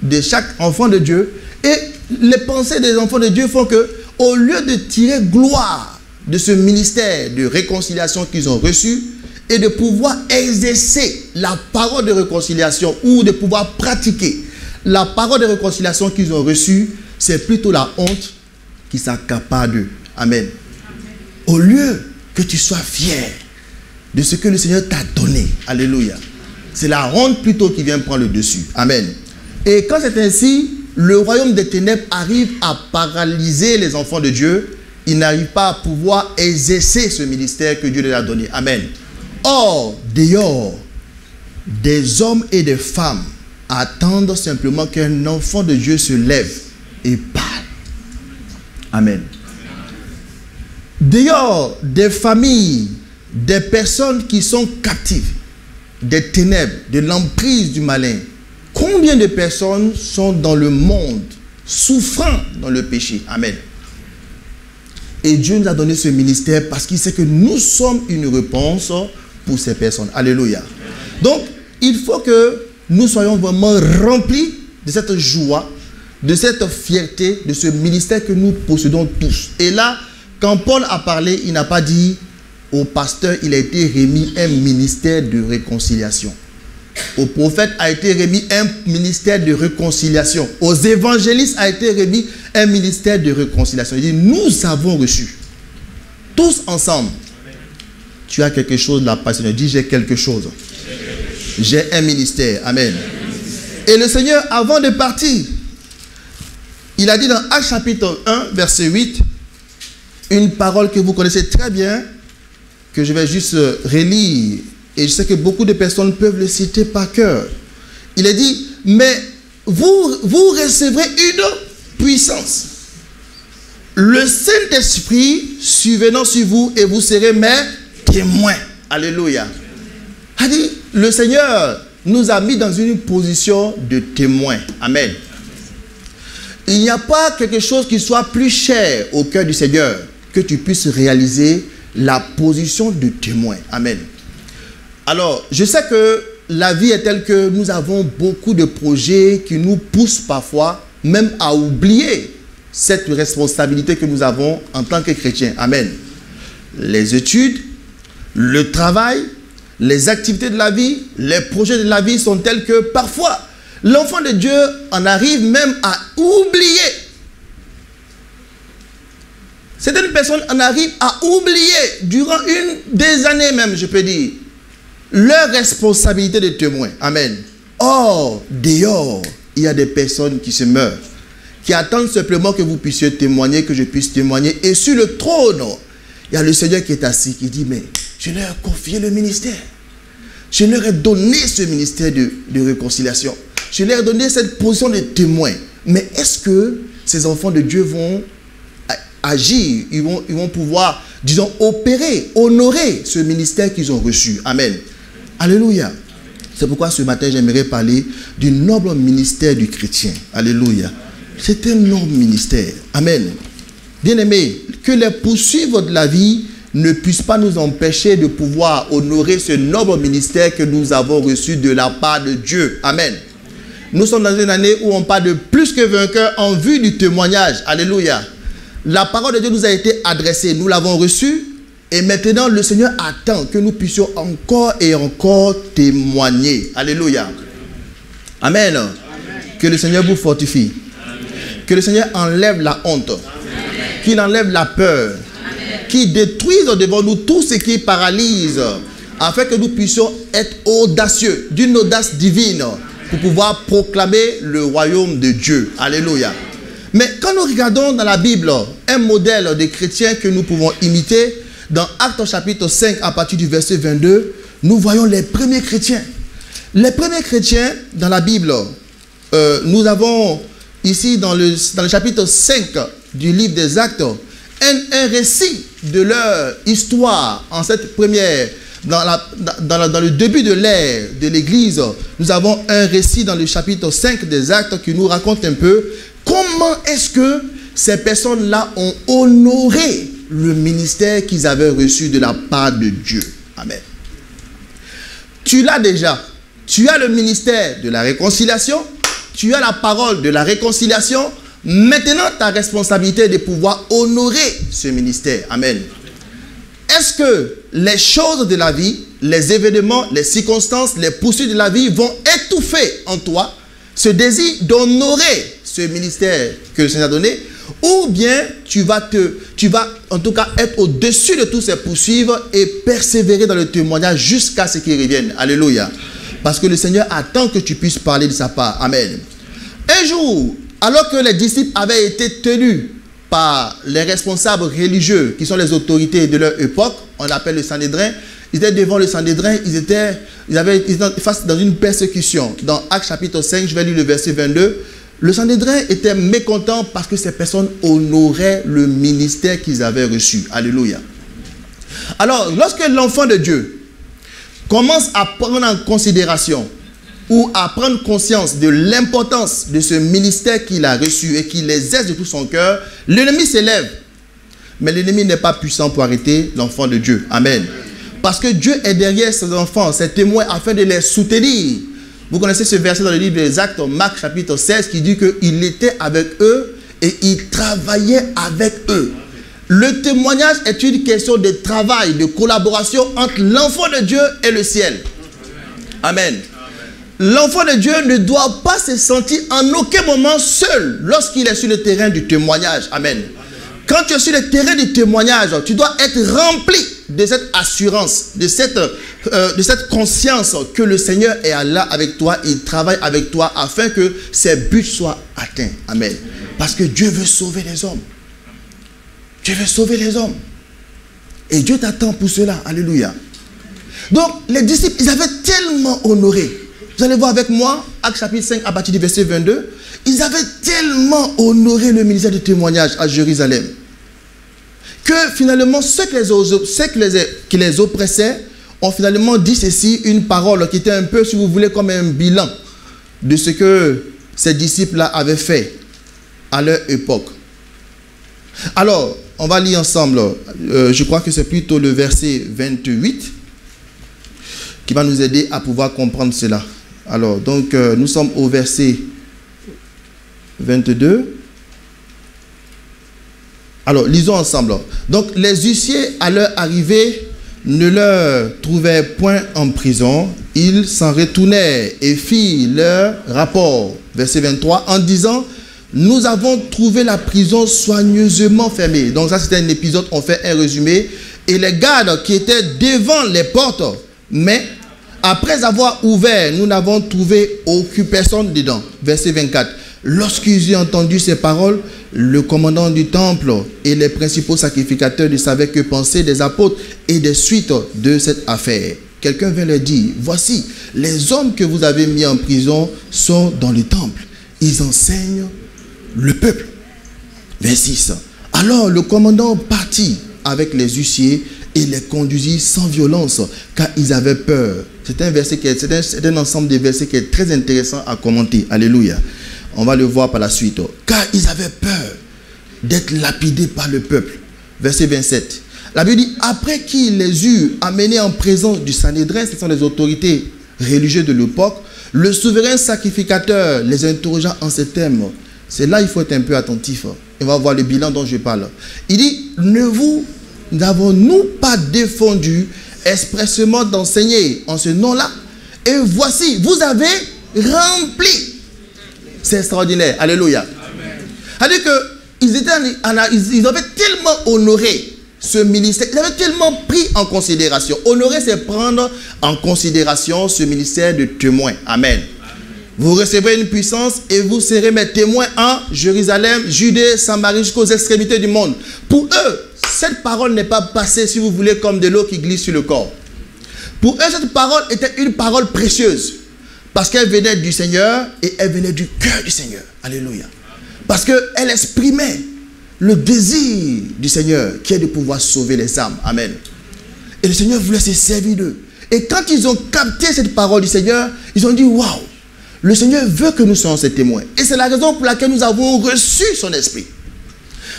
Speaker 2: de chaque enfant de Dieu. Et les pensées des enfants de Dieu font que, au lieu de tirer gloire de ce ministère de réconciliation qu'ils ont reçu, et de pouvoir exercer la parole de réconciliation ou de pouvoir pratiquer la parole de réconciliation qu'ils ont reçue, c'est plutôt la honte qui s'accapare d'eux. Amen. Au lieu que tu sois fier de ce que le Seigneur t'a donné, alléluia, c'est la honte plutôt qui vient prendre le dessus. Amen. Et quand c'est ainsi, le royaume des ténèbres arrive à paralyser les enfants de Dieu. Ils n'arrivent pas à pouvoir exercer ce ministère que Dieu leur a donné. Amen. Or, dehors, des hommes et des femmes attendent simplement qu'un enfant de Dieu se lève et parle. Amen. Dehors, des familles, des personnes qui sont captives des ténèbres, de l'emprise du malin. Combien de personnes sont dans le monde souffrant dans le péché? Amen. Et Dieu nous a donné ce ministère parce qu'il sait que nous sommes une réponse pour ces personnes. Alléluia. Donc, il faut que nous soyons vraiment remplis de cette joie, de cette fierté, de ce ministère que nous possédons tous. Et là, quand Paul a parlé, il n'a pas dit au pasteur, il a été remis un ministère de réconciliation. Au prophète a été remis un ministère de réconciliation. Aux évangélistes a été remis un ministère de réconciliation. Il dit, nous avons reçu, tous ensemble. Tu as quelque chose là, passionné. Dis, j'ai quelque chose. J'ai un ministère. Amen. Et le Seigneur, avant de partir, il a dit dans Actes chapitre 1, verset 8, une parole que vous connaissez très bien, que je vais juste relire. Et je sais que beaucoup de personnes peuvent le citer par cœur. Il a dit, mais vous recevrez une puissance. Le Saint-Esprit survenant sur vous et vous serez mes témoins. Alléluia. Il a dit, le Seigneur nous a mis dans une position de témoin. Amen. Il n'y a pas quelque chose qui soit plus cher au cœur du Seigneur que tu puisses réaliser la position de témoin. Amen. Alors, je sais que la vie est telle que nous avons beaucoup de projets qui nous poussent parfois même à oublier cette responsabilité que nous avons en tant que chrétiens. Amen. les études, le travail, les activités de la vie, les projets de la vie sont tels que parfois, l'enfant de Dieu en arrive même à oublier. Certaines personnes en arrivent à oublier, durant des années même, je peux dire, leur responsabilité de témoin. Amen. Or, dehors, il y a des personnes qui se meurent, qui attendent simplement que vous puissiez témoigner, que je puisse témoigner. Et sur le trône, il y a le Seigneur qui est assis, qui dit, mais je leur ai confié le ministère. Je leur ai donné ce ministère de réconciliation. Je leur ai donné cette position de témoin. Mais est-ce que ces enfants de Dieu vont agir, ils vont pouvoir, disons, opérer, honorer ce ministère qu'ils ont reçu? Amen. Alléluia. C'est pourquoi ce matin, j'aimerais parler du noble ministère du chrétien. Alléluia. C'est un noble ministère. Amen. Bien-aimés, que les poursuivre de la vie ne puissent pas nous empêcher de pouvoir honorer ce noble ministère que nous avons reçu de la part de Dieu. Amen. Nous sommes dans une année où on parle de plus que vainqueurs en vue du témoignage. Alléluia. La parole de Dieu nous a été adressée, nous l'avons reçue, et maintenant le Seigneur attend que nous puissions encore et encore témoigner. Alléluia. Amen. Amen. Que le Seigneur vous fortifie. Amen. Que le Seigneur enlève la honte. Qu'il enlève la peur. Qu'il détruise devant nous tout ce qui paralyse, afin que nous puissions être audacieux, d'une audace divine, pour pouvoir proclamer le royaume de Dieu. Alléluia. Mais quand nous regardons dans la Bible un modèle de chrétien que nous pouvons imiter, dans Actes chapitre 5 à partir du verset 22, nous voyons les premiers chrétiens. Les premiers chrétiens dans la Bible, nous avons ici dans le chapitre 5 du livre des Actes, un récit de leur histoire en cette première, dans le début de l'ère de l'Église. Nous avons un récit dans le chapitre 5 des Actes qui nous raconte un peu comment est-ce que ces personnes-là ont honoré le ministère qu'ils avaient reçu de la part de Dieu. Amen. Tu l'as déjà. Tu as le ministère de la réconciliation. Tu as la parole de la réconciliation. Maintenant, ta responsabilité est de pouvoir honorer ce ministère. Amen. Est-ce que les choses de la vie, les événements, les circonstances, les poursuites de la vie vont étouffer en toi ce désir d'honorer ce ministère que le Seigneur a donné, ou bien tu vas en tout cas être au-dessus de tous ces poursuivre et persévérer dans le témoignage jusqu'à ce qu'il revienne. Alléluia. Parce que le Seigneur attend que tu puisses parler de sa part. Amen. Un jour, alors que les disciples avaient été tenus par les responsables religieux, qui sont les autorités de leur époque, on appelle le Sanhédrin, ils étaient devant le Sanhédrin, ils étaient face dans une persécution. Dans Actes chapitre 5, je vais lire le verset 22, le Sanhédrin était mécontent parce que ces personnes honoraient le ministère qu'ils avaient reçu. Alléluia. Alors, lorsque l'enfant de Dieu commence à prendre en considération ou à prendre conscience de l'importance de ce ministère qu'il a reçu et qu'il exerce de tout son cœur, l'ennemi s'élève. Mais l'ennemi n'est pas puissant pour arrêter l'enfant de Dieu. Amen. Parce que Dieu est derrière ses enfants, ses témoins, afin de les soutenir. Vous connaissez ce verset dans le livre des Actes, Marc chapitre 16, qui dit qu'il était avec eux et il travaillait avec eux. Le témoignage est une question de travail, de collaboration entre l'enfant de Dieu et le ciel. Amen. L'enfant de Dieu ne doit pas se sentir en aucun moment seul lorsqu'il est sur le terrain du témoignage. Amen. Quand tu es sur le terrain du témoignage, tu dois être rempli de cette assurance, de cette conscience que le Seigneur est là avec toi, il travaille avec toi afin que ses buts soient atteints. Amen. Parce que Dieu veut sauver les hommes. Dieu veut sauver les hommes. Et Dieu t'attend pour cela. Alléluia. Donc, les disciples, ils avaient tellement honoré. Vous allez voir avec moi, Actes chapitre 5, à partir du verset 22. Ils avaient tellement honoré le ministère du témoignage à Jérusalem que finalement, ceux qui les oppressaient ont finalement dit ceci, une parole qui était un peu, si vous voulez, comme un bilan de ce que ces disciples-là avaient fait à leur époque. Alors, on va lire ensemble, je crois que c'est plutôt le verset 28 qui va nous aider à pouvoir comprendre cela. Alors, donc, nous sommes au verset 22. Alors, lisons ensemble. Donc, les huissiers, à leur arrivée, ne leur trouvaient point en prison. Ils s'en retournèrent et firent leur rapport. Verset 23, en disant, nous avons trouvé la prison soigneusement fermée. Donc, ça, c'était un épisode, on fait un résumé. Et les gardes qui étaient devant les portes, mais après avoir ouvert, nous n'avons trouvé aucune personne dedans. Verset 24. Lorsqu'ils eurent entendu ces paroles, le commandant du temple et les principaux sacrificateurs ne savaient que penser des apôtres et des suites de cette affaire. Quelqu'un vint leur dire, voici, les hommes que vous avez mis en prison sont dans le temple. Ils enseignent le peuple. Verset 6. Alors le commandant partit avec les huissiers et les conduisit sans violence, car ils avaient peur. C'est un ensemble de versets qui est très intéressant à commenter. Alléluia. On va le voir par la suite. Car ils avaient peur d'être lapidés par le peuple. Verset 27. La Bible dit, après qu'il les eut amenés en présence du Sanhédrin, ce sont les autorités religieuses de l'époque, le souverain sacrificateur les interrogea en ces termes. C'est là il faut être un peu attentif. On va voir le bilan dont je parle. Il dit, n'avons-nous pas défendu expressément d'enseigner en ce nom-là? Et voici, vous avez rempli. C'est extraordinaire. Alléluia. C'est-à-dire qu'ils avaient tellement honoré ce ministère, ils avaient tellement pris en considération. Honorer, c'est prendre en considération ce ministère de témoin. Amen. Vous recevrez une puissance et vous serez mes témoins en Jérusalem, Judée, Samarie, jusqu'aux extrémités du monde. Pour eux, cette parole n'est pas passée, si vous voulez, comme de l'eau qui glisse sur le corps. Pour eux, cette parole était une parole précieuse. Parce qu'elle venait du Seigneur et elle venait du cœur du Seigneur. Alléluia. Parce qu'elle exprimait le désir du Seigneur qui est de pouvoir sauver les âmes. Amen. Et le Seigneur voulait se servir d'eux. Et quand ils ont capté cette parole du Seigneur, ils ont dit, waouh, le Seigneur veut que nous soyons ses témoins. Et c'est la raison pour laquelle nous avons reçu son esprit.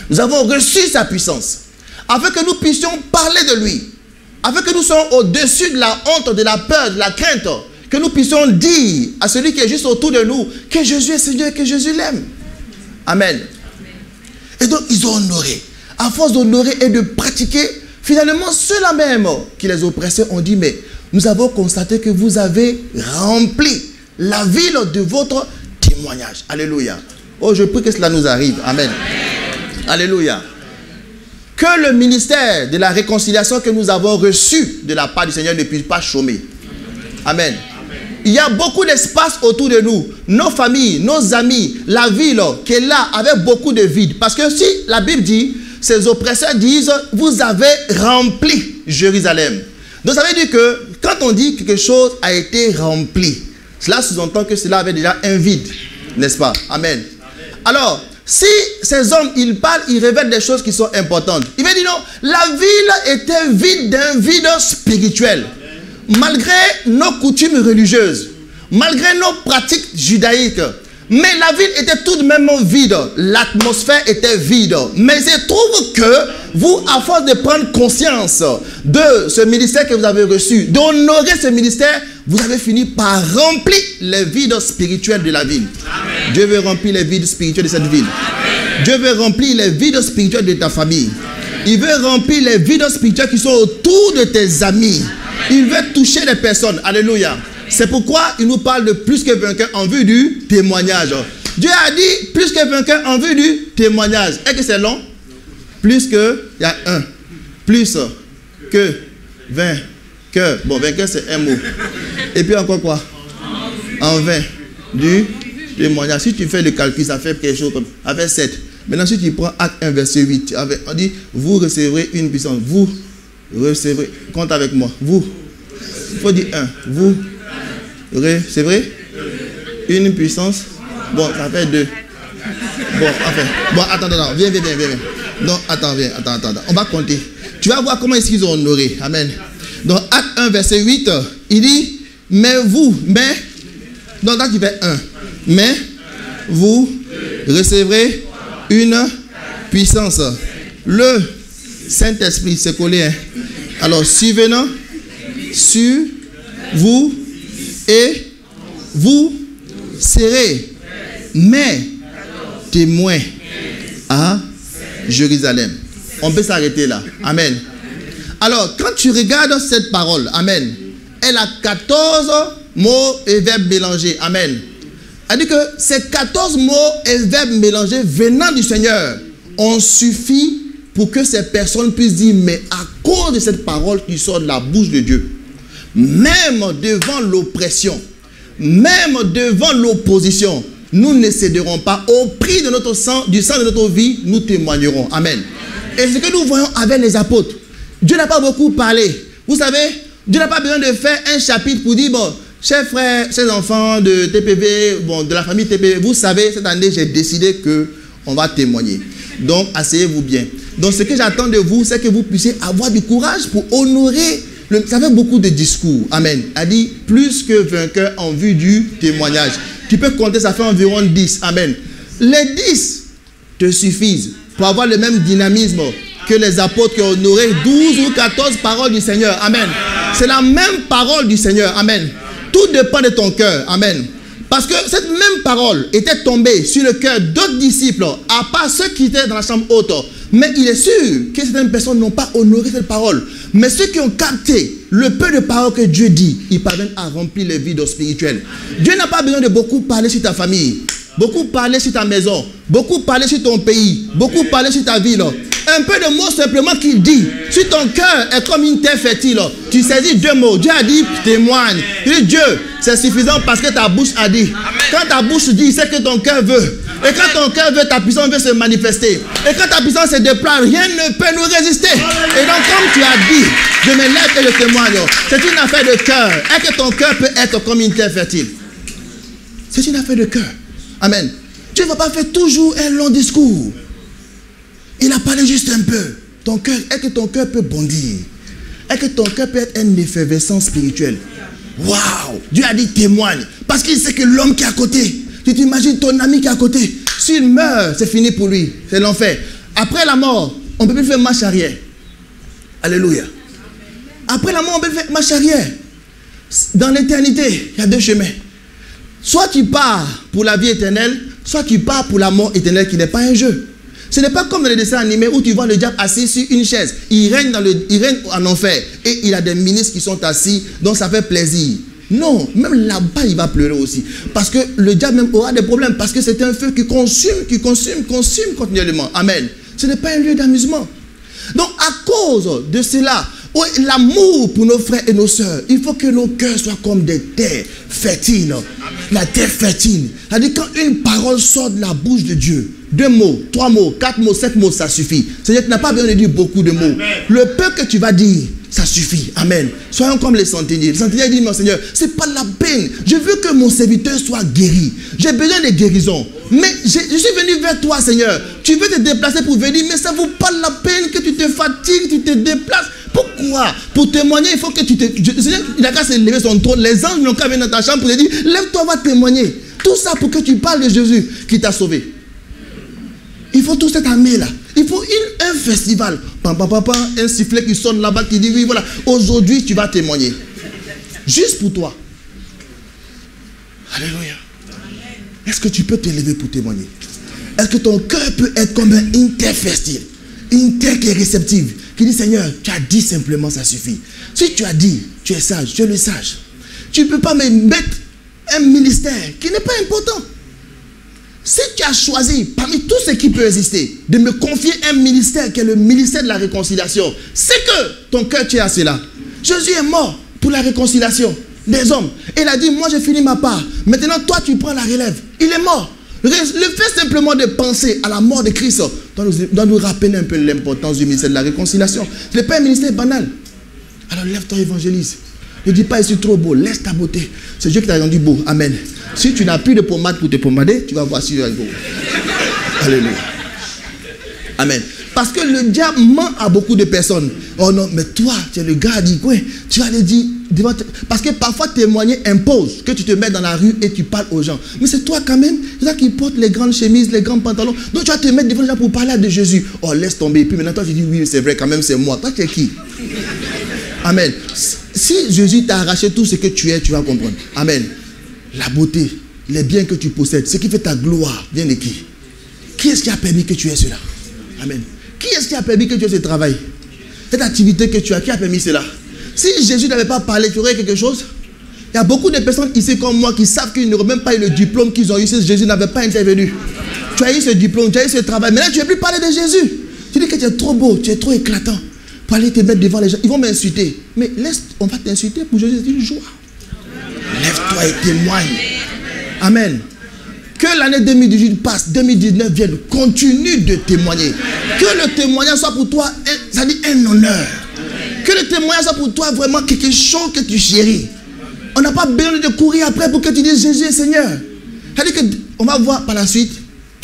Speaker 2: Nous avons reçu sa puissance. Afin que nous puissions parler de lui. Afin que nous soyons au-dessus de la honte, de la peur, de la crainte. Que nous puissions dire à celui qui est juste autour de nous que Jésus est Seigneur, que Jésus l'aime. Amen. Et donc ils ont honoré. À force d'honorer et de pratiquer, finalement ceux-là même qui les oppressaient ont dit, mais nous avons constaté que vous avez rempli la ville de votre témoignage. Alléluia. Oh, je prie que cela nous arrive. Amen. Alléluia. Que le ministère de la réconciliation que nous avons reçu de la part du Seigneur ne puisse pas chômer. Amen. Il y a beaucoup d'espace autour de nous. Nos familles, nos amis, la ville qui est là avec beaucoup de vide. Parce que si la Bible dit, ces oppresseurs disent, vous avez rempli Jérusalem. Donc ça veut dire que quand on dit que quelque chose a été rempli, cela sous-entend que cela avait déjà un vide. N'est-ce pas? Amen. Alors, si ces hommes, ils parlent, ils révèlent des choses qui sont importantes. Il veut dire non, la ville était vide d'un vide spirituel. Malgré nos coutumes religieuses, malgré nos pratiques judaïques, mais la ville était tout de même vide. L'atmosphère était vide. Mais il trouve que vous, à force de prendre conscience de ce ministère que vous avez reçu, d'honorer ce ministère, vous avez fini par remplir les vides spirituels de la ville. Amen. Dieu veut remplir les vides spirituels de cette ville. Amen. Dieu veut remplir les vides spirituels de ta famille. Amen. Il veut remplir les vides spirituels qui sont autour de tes amis. Il veut toucher les personnes. Alléluia. C'est pourquoi il nous parle de plus que vainqueur en vue du témoignage. Dieu a dit plus que vainqueur en vue du témoignage. Est-ce que c'est long? Plus que, il y a un. Plus que vainqueur. Bon, vainqueur c'est un mot. Et puis encore quoi? En vain du témoignage. Si tu fais le calcul, ça fait quelque chose comme avec 7. Maintenant, si tu prends Acte 1, verset 8, on dit vous recevrez une puissance. Vous recevrez. Compte avec moi. Vous. Il faut dire 1. Vous recevrez une puissance. Bon, ça fait 2. Bon, enfin. Bon, attends. Viens. Non, attends, viens. Attends. On va compter. Tu vas voir comment est-ce qu'ils ont honoré. Amen. Donc, Acte 1, verset 8, il dit donc là tu fais 1. Mais vous recevrez une puissance. Le Saint-Esprit, c'est collé. Hein? Alors, survenant sur vous et vous serez mes témoins à Jérusalem. On peut s'arrêter là. Amen. Alors, quand tu regardes cette parole, amen, elle a 14 mots et verbes mélangés. Amen. Elle dit que ces 14 mots et verbes mélangés venant du Seigneur ont suffi pour que ces personnes puissent dire, mais à cause de cette parole qui sort de la bouche de Dieu, même devant l'oppression, même devant l'opposition, nous ne céderons pas. Au prix de notre sang, du sang de notre vie, nous témoignerons. Amen. Et ce que nous voyons avec les apôtres, Dieu n'a pas beaucoup parlé. Vous savez, Dieu n'a pas besoin de faire un chapitre pour dire, bon, chers frères, chers enfants de TPV, bon, de la famille TPV, vous savez, cette année, j'ai décidé qu'on va témoigner. Donc, asseyez-vous bien. Donc, ce que j'attends de vous, c'est que vous puissiez avoir du courage pour honorer. Ça fait beaucoup de discours. Amen. Elle dit, plus que vainqueur en vue du témoignage. Tu peux compter, ça fait environ 10. Amen. Les 10 te suffisent pour avoir le même dynamisme que les apôtres qui ont honoré 12 ou 14 paroles du Seigneur. Amen. C'est la même parole du Seigneur. Amen. Tout dépend de ton cœur. Amen. Parce que cette même parole était tombée sur le cœur d'autres disciples, à part ceux qui étaient dans la chambre haute. Mais il est sûr que certaines personnes n'ont pas honoré cette parole. Mais ceux qui ont capté le peu de paroles que Dieu dit, ils parviennent à remplir les vides spirituels. Dieu n'a pas besoin de beaucoup parler sur ta famille, beaucoup parler sur ta maison, beaucoup parler sur ton pays, beaucoup parler sur ta ville. Un peu de mots simplement qu'il dit. Si ton cœur est comme une terre fertile, tu saisis 2 mots. Dieu a dit témoigne. Il dit Dieu, c'est suffisant parce que ta bouche a dit. Quand ta bouche dit, c'est que ton cœur veut. Et quand ton cœur veut, ta puissance veut se manifester. Et quand ta puissance se déploie, rien ne peut nous résister. Et donc, comme tu as dit, je me lève et je témoigne. C'est une affaire de cœur. Est-ce que ton cœur peut être comme une terre fertile? C'est une affaire de cœur. Amen. Dieu ne va pas faire toujours un long discours. Il a parlé juste un peu. Ton cœur, est-ce que ton cœur peut bondir? Est-ce que ton cœur peut être une effervescence spirituelle? Waouh! Dieu a dit témoigne. Parce qu'il sait que l'homme qui est à côté, tu t'imagines ton ami qui est à côté, s'il meurt, c'est fini pour lui. C'est l'enfer. Après la mort, on ne peut plus faire marche arrière. Alléluia. Après la mort, on peut faire marche arrière. Dans l'éternité, il y a 2 chemins. Soit tu pars pour la vie éternelle, soit tu pars pour la mort éternelle qui n'est pas un jeu. Ce n'est pas comme dans les dessins animés où tu vois le diable assis sur une chaise. Il règne en enfer. Et il a des ministres qui sont assis, donc ça fait plaisir. Non, même là-bas, il va pleurer aussi. Parce que le diable même aura des problèmes. Parce que c'est un feu qui consume continuellement. Amen. Ce n'est pas un lieu d'amusement. Donc, à cause de cela, l'amour pour nos frères et nos sœurs, il faut que nos cœurs soient comme des terres fertiles. La terre fertile. C'est-à-dire quand une parole sort de la bouche de Dieu, 2 mots, 3 mots, 4 mots, 7 mots, ça suffit. C'est-à-dire que tu n'as pas besoin de dire beaucoup de mots. Le peu que tu vas dire, ça suffit. Amen. Soyons comme les centeniers. Les centeniers disent, mon Seigneur, c'est pas la peine. Je veux que mon serviteur soit guéri. J'ai besoin de guérison. Mais je suis venu vers toi, Seigneur. Tu veux te déplacer pour venir, mais ça ne vaut pas la peine que tu te fatigues, tu te déplaces. Pourquoi? Pour témoigner, il faut que tu te... Seigneur, il a qu'à se lever son trône. Les anges n'ont qu'à venir dans ta chambre pour te dire, lève-toi, va témoigner. Tout ça pour que tu parles de Jésus qui t'a sauvé. Il faut tout cette armée-là. Il faut un festival. Un sifflet qui sonne là-bas qui dit, oui, voilà, aujourd'hui tu vas témoigner. Juste pour toi. Alléluia. Est-ce que tu peux te lever pour témoigner? Est-ce que ton cœur peut être comme une terre fertile? Une terre qui est réceptive. Qui dit, Seigneur, tu as dit simplement, ça suffit. Si tu as dit, tu es sage, tu es le sage. Tu ne peux pas me mettre un ministère qui n'est pas important. Si tu as choisi, parmi tout ce qui peut exister, de me confier un ministère qui est le ministère de la réconciliation, c'est que ton cœur tient à cela. Jésus est mort pour la réconciliation des hommes. Et il a dit, moi j'ai fini ma part. Maintenant, toi tu prends la relève. Il est mort. Le fait simplement de penser à la mort de Christ doit nous rappeler un peu l'importance du ministère de la réconciliation. Ce n'est pas un ministère banal. Alors lève-toi, évangélise. Ne dis pas, je suis trop beau, laisse ta beauté. C'est Dieu qui t'a rendu beau. Amen. Si tu n'as plus de pommade pour te pommader, tu vas voir si tu es beau. Alléluia. Amen. Parce que le diable ment à beaucoup de personnes. Oh non, mais toi, tu es le gars, dit quoi? Tu vas le dire devant. Parce que parfois témoigner impose que tu te mets dans la rue et tu parles aux gens. Mais c'est toi quand même, c'est toi qui portes les grandes chemises, les grands pantalons. Donc tu vas te mettre devant les gens pour parler de Jésus. Oh, laisse tomber. Et puis maintenant, toi, tu dis oui, c'est vrai, quand même, c'est moi. Toi, tu es qui? Amen. Si Jésus t'a arraché tout ce que tu es, tu vas comprendre. Amen. La beauté, les biens que tu possèdes, ce qui fait ta gloire, vient de qui? Qui est-ce qui a permis que tu aies cela? Amen. Qui est-ce qui a permis que tu aies ce travail? Cette activité que tu as, qui a permis cela? Si Jésus n'avait pas parlé, tu aurais quelque chose? Il y a beaucoup de personnes ici comme moi qui savent qu'ils n'auraient même pas eu le diplôme qu'ils ont eu si Jésus n'avait pas intervenu. Tu as eu ce diplôme, tu as eu ce travail. Maintenant, tu ne veux plus parler de Jésus. Tu dis que tu es trop beau, tu es trop éclatant. Pour aller te mettre devant les gens. Ils vont m'insulter. Mais laisse, on va t'insulter pour Jésus, c'est une joie. Lève-toi et témoigne. Amen. Que l'année 2018 passe, 2019 vienne, continue de témoigner. Que le témoignage soit pour toi, ça dit un honneur. Que le témoignage soit pour toi vraiment quelque chose que tu chéris. On n'a pas besoin de courir après pour que tu dises Jésus est Seigneur. C'est-à-dire qu'on va voir par la suite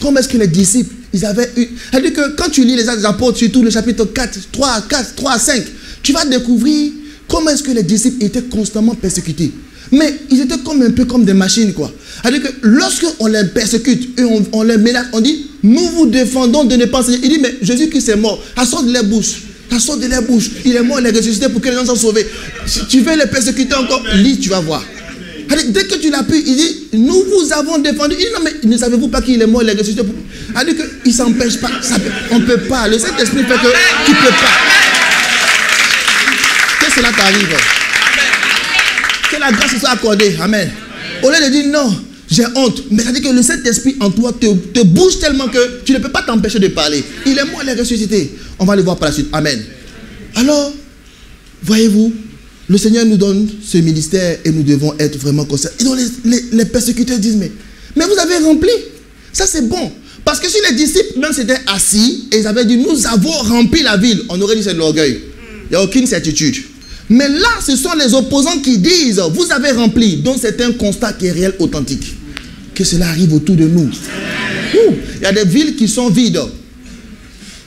Speaker 2: comment est-ce que les disciples, ils avaient eu. C'est-à-dire que quand tu lis les Actes des Apôtres, surtout le chapitre 4, 3 à 5, tu vas découvrir comment est-ce que les disciples étaient constamment persécutés. Mais ils étaient comme un peu comme des machines, quoi. C'est-à-dire que lorsqu'on les persécute et on les menace, on dit, nous vous défendons de ne pas enseigner. Il dit, mais Jésus-Christ est mort. Ça sort de leur bouche. Ça sort de leur bouche. Il est mort, il est ressuscité pour que les gens soient sauvés. Si tu veux les persécuter encore, lis, tu vas voir. Dès que tu l'as pu, il dit, nous vous avons défendu. Il dit, non, mais ne savez-vous pas qu'il est mort, il est ressuscité pour... Il dit qu'il ne s'empêche pas. On ne peut pas. Le Saint-Esprit fait que tu ne peux pas. Que cela t'arrive. Que la grâce soit accordée. Amen. Au lieu de dire non, j'ai honte. Mais ça dit que le Saint-Esprit en toi te bouge tellement que tu ne peux pas t'empêcher de parler. Il est mort, il est ressuscité. On va le voir par la suite. Amen. Alors, voyez-vous, le Seigneur nous donne ce ministère et nous devons être vraiment conscients. Et donc les persécuteurs disent, mais vous avez rempli. Ça c'est bon. Parce que si les disciples même s'étaient assis et ils avaient dit, nous avons rempli la ville, on aurait dit c'est de l'orgueil. Il n'y a aucune certitude. Mais là, ce sont les opposants qui disent, vous avez rempli. Donc c'est un constat qui est réel, authentique. Que cela arrive autour de nous. Il y a des villes qui sont vides.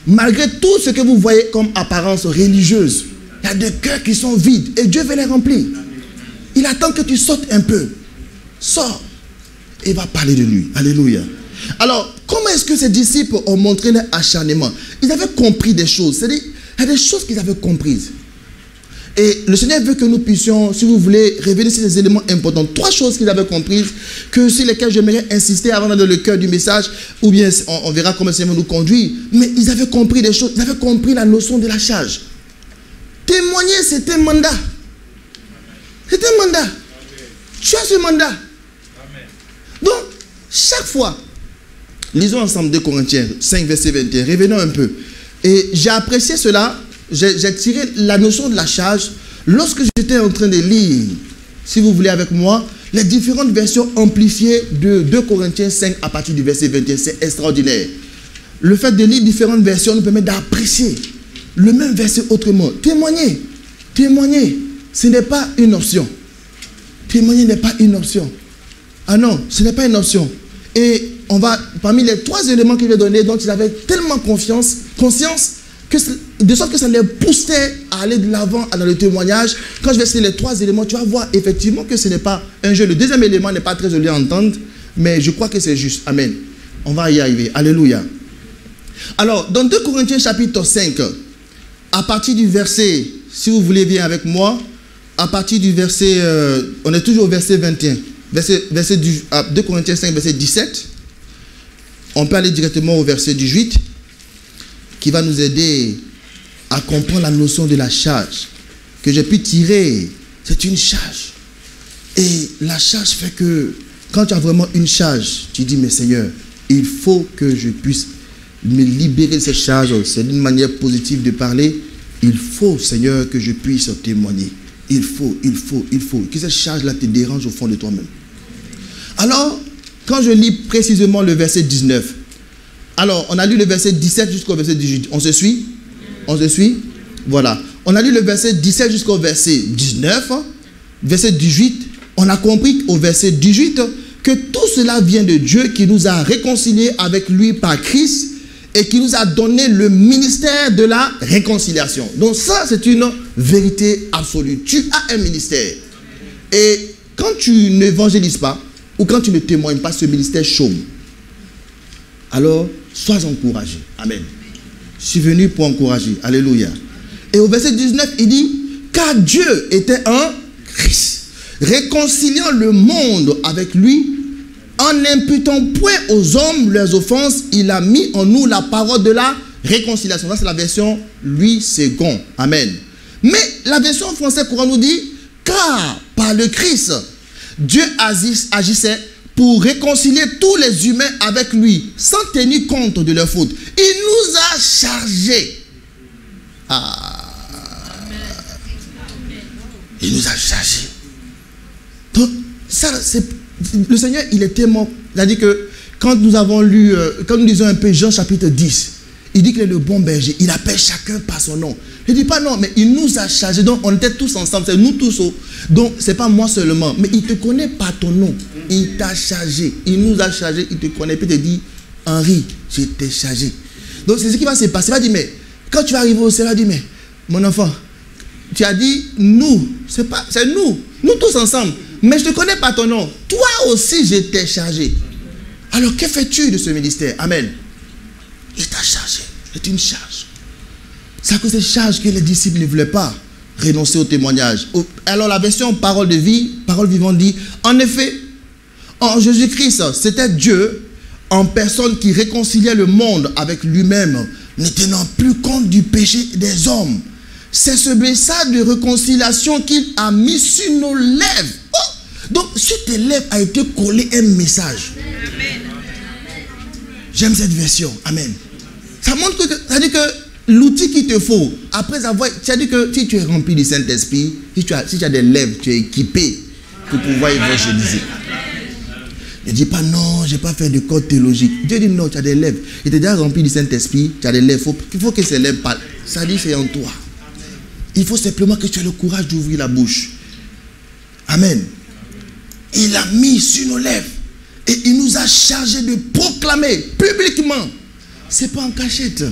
Speaker 2: Malgré tout ce que vous voyez comme apparence religieuse, il y a des cœurs qui sont vides et Dieu veut les remplir. Il attend que tu sortes un peu. Sors et va parler de lui. Alléluia. Alors, comment est-ce que ces disciples ont montré leur acharnement? Ils avaient compris des choses. C'est-à-dire, il y a des choses qu'ils avaient comprises. Et le Seigneur veut que nous puissions, si vous voulez, revenir sur ces éléments importants. 3 choses qu'ils avaient comprises, que sur lesquelles j'aimerais insister avant d'aller dans le cœur du message, ou bien on verra comment le Seigneur nous conduit. Mais ils avaient compris des choses, ils avaient compris la notion de la charge. Témoigner, c'est un mandat. C'est un mandat. Tu as ce mandat. Donc, chaque fois, lisons ensemble 2 Corinthiens 5, verset 21. Revenons un peu. Et j'ai apprécié cela. J'ai tiré la notion de la charge lorsque j'étais en train de lire, si vous voulez avec moi, les différentes versions amplifiées de 2 Corinthiens 5 à partir du verset 21. C'est extraordinaire. Le fait de lire différentes versions nous permet d'apprécier le même verset autrement. Témoigner. Témoigner, ce n'est pas une option. Témoigner n'est pas une option. Ah non, ce n'est pas une option. Et on va, parmi les 3 éléments qu'il a donnés, dont ils avaient tellement conscience, de sorte que ça les poussait à aller de l'avant dans le témoignage. Quand je vais citer les 3 éléments, tu vas voir effectivement que ce n'est pas un jeu. Le deuxième élément n'est pas très joli à entendre, mais je crois que c'est juste. Amen. On va y arriver. Alléluia. Alors, dans 2 Corinthiens chapitre 5, à partir du verset, si vous voulez bien avec moi, à partir du verset, on est toujours au verset 21, 2 Corinthiens 5, verset 17, on peut aller directement au verset 18, qui va nous aider à comprendre la notion de la charge que j'ai pu tirer. C'est une charge. Et la charge fait que quand tu as vraiment une charge, tu dis, mais Seigneur, il faut que je puisse me libérer de cette charge. C'est une manière positive de parler. Il faut, Seigneur, que je puisse témoigner. Il faut. Que cette charge-là te dérange au fond de toi-même. Alors, quand je lis précisément le verset 19, alors, on a lu le verset 17 jusqu'au verset 18. On se suit? On se suit? Voilà. On a lu le verset 17 jusqu'au verset 19. Verset 18, on a compris au verset 18 que tout cela vient de Dieu qui nous a réconciliés avec lui par Christ et qui nous a donné le ministère de la réconciliation. Donc ça, c'est une vérité absolue. Tu as un ministère. Et quand tu n'évangélises pas ou quand tu ne témoignes pas, ce ministère chôme. Alors, sois encouragé. Amen. Je suis venu pour encourager. Alléluia. Et au verset 19, il dit, car Dieu était un Christ, réconciliant le monde avec lui, en n'imputant point aux hommes leurs offenses, il a mis en nous la parole de la réconciliation. Ça, c'est la version Louis II. Amen. Mais la version française courant nous dit, car par le Christ, Dieu agissait pour réconcilier tous les humains avec lui, sans tenir compte de leurs fautes. Il nous a chargés. Il nous a chargés. Donc, ça, c'est, le Seigneur, il est tellement... Il a dit que, quand nous avons lu, quand nous lisons un peu Jean chapitre 10, il dit qu'il est le bon berger. Il appelle chacun par son nom. Il ne dit pas non, mais il nous a chargés. Donc, on était tous ensemble. C'est nous tous. Donc, ce n'est pas moi seulement. Mais il te connaît par ton nom. Il t'a chargé. Il nous a chargés. Il te connaît. Puis il te dit, Henri, je t'ai chargé. Donc, c'est ce qui va se passer. Il va dire, mais quand tu vas arriver au ciel, il va dire, mais mon enfant, tu as dit nous. C'est nous. Nous tous ensemble. Mais je ne te connais pas ton nom. Toi aussi, je t'ai chargé. Alors, que fais-tu de ce ministère? Amen. Il t'a chargé. C'est une charge. C'est à cause de cette charge que les disciples ne voulaient pas renoncer au témoignage. Alors, la version parole de vie, parole vivante dit, en effet, en Jésus-Christ, c'était Dieu en personne qui réconciliait le monde avec lui-même, ne tenant plus compte du péché des hommes. C'est ce message de réconciliation qu'il a mis sur nos lèvres. Oh! Donc, sur tes lèvres a été collé un message. Amen. J'aime cette version. Amen. Ça montre que, ça dit que l'outil qu'il te faut, après avoir, tu as dit que si tu es rempli du Saint-Esprit, si tu as des lèvres, tu es équipé pour pouvoir évangéliser. Ne dis pas non, je n'ai pas fait de code théologique. Dieu dit non, tu as des lèvres. Il t'est déjà rempli du Saint-Esprit, tu as des lèvres. Il faut que ces lèvres parlent. Ça dit c'est en toi. Il faut simplement que tu aies le courage d'ouvrir la bouche. Amen. Il a mis sur nos lèvres. Et il nous a chargé de proclamer publiquement. Ce n'est pas en cachette.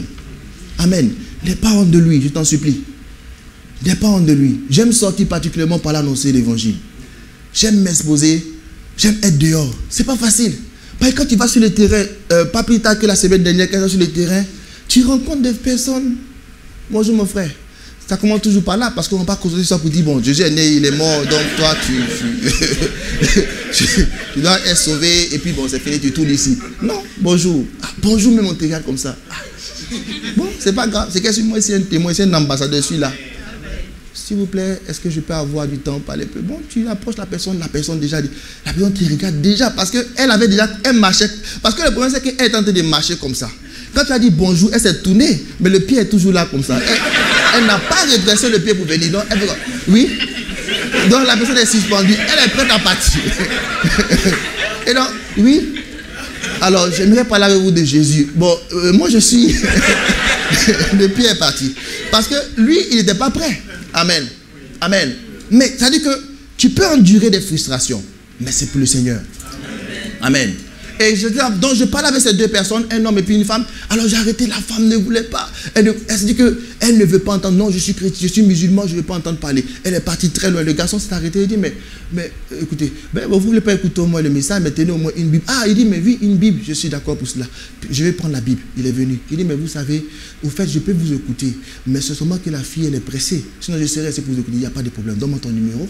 Speaker 2: Amen. N'aie pas honte de lui, je t'en supplie. N'aie pas honte de lui. J'aime sortir particulièrement par l'annoncer l'évangile. J'aime m'exposer. J'aime être dehors. Ce n'est pas facile. Parce que quand tu vas sur le terrain, pas plus tard que la semaine dernière, quand tu vas sur le terrain, tu rencontres des personnes. Bonjour mon frère. Ça commence toujours par là, parce qu'on ne va pas causer ça pour dire, bon, Jésus est né, il est mort, donc toi, tu dois être sauvé, et puis bon, c'est fini, tu tournes ici. Non, bonjour. Ah, bonjour, même on te regarde comme ça. Ah. Bon, c'est pas grave, c'est que moi, c'est un témoin, c'est un ambassadeur, je suis là. S'il vous plaît, est-ce que je peux avoir du temps, parler peu? Bon, tu approches la personne déjà dit, la personne te regarde déjà, parce qu'elle avait déjà, elle marchait, parce que le problème, c'est qu'elle est en train de marcher comme ça. Quand tu as dit bonjour, elle s'est tournée, mais le pied est toujours là comme ça. Elle n'a pas redressé le pied pour venir. Donc, oui. Donc la personne est suspendue. Elle est prête à partir. Et donc, oui. Alors, j'aimerais parler avec vous de Jésus. Bon, moi je suis... le pied est parti. Parce que lui, il n'était pas prêt. Amen. Amen. Mais ça dit que tu peux endurer des frustrations. Mais c'est pour le Seigneur. Amen. Et donc je parle avec ces deux personnes, un homme et puis une femme. Alors j'ai arrêté, la femme ne voulait pas. Elle se dit qu'elle ne veut pas entendre. Non, je suis chrétien, je suis musulman, je ne veux pas entendre parler. Elle est partie très loin. Le garçon s'est arrêté. Il dit, mais écoutez, vous ne voulez pas écouter au moins le message, mais tenez au moins une Bible. Ah, il dit, mais oui, une Bible, je suis d'accord pour cela. Je vais prendre la Bible. Il est venu. Il dit, mais vous savez, au fait, je peux vous écouter. Mais c'est seulement que la fille, elle est pressée. Sinon, je serais restée pour vous écouter. Il n'y a pas de problème. Donne-moi ton numéro.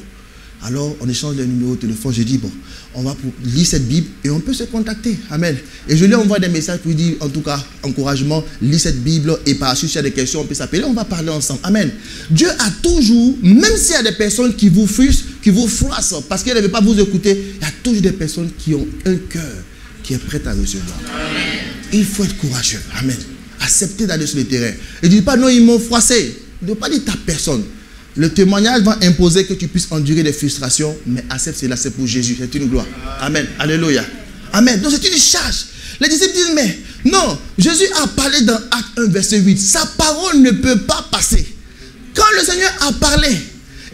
Speaker 2: Alors, on échange les numéros de téléphone. Je dis, bon, on va lire cette Bible et on peut se contacter. Amen. Et je lui envoie des messages pour lui dire, en tout cas, encouragement, lis cette Bible et par la suite, s'il y a des questions, on peut s'appeler, on va parler ensemble. Amen. Dieu a toujours, même s'il y a des personnes qui vous frustrent, qui vous froissent, parce qu'elles ne veulent pas vous écouter, il y a toujours des personnes qui ont un cœur qui est prêt à recevoir. Amen. Il faut être courageux. Amen. Accepter d'aller sur le terrain. Et ne dis pas, non, ils m'ont froissé. Ne dis pas dire ta personne. Le témoignage va imposer que tu puisses endurer des frustrations, mais accepte cela, c'est pour Jésus, c'est une gloire. Amen. Alléluia. Amen. Donc c'est une charge. Les disciples disent, mais non, Jésus a parlé dans Acte 1, verset 8. Sa parole ne peut pas passer. Quand le Seigneur a parlé,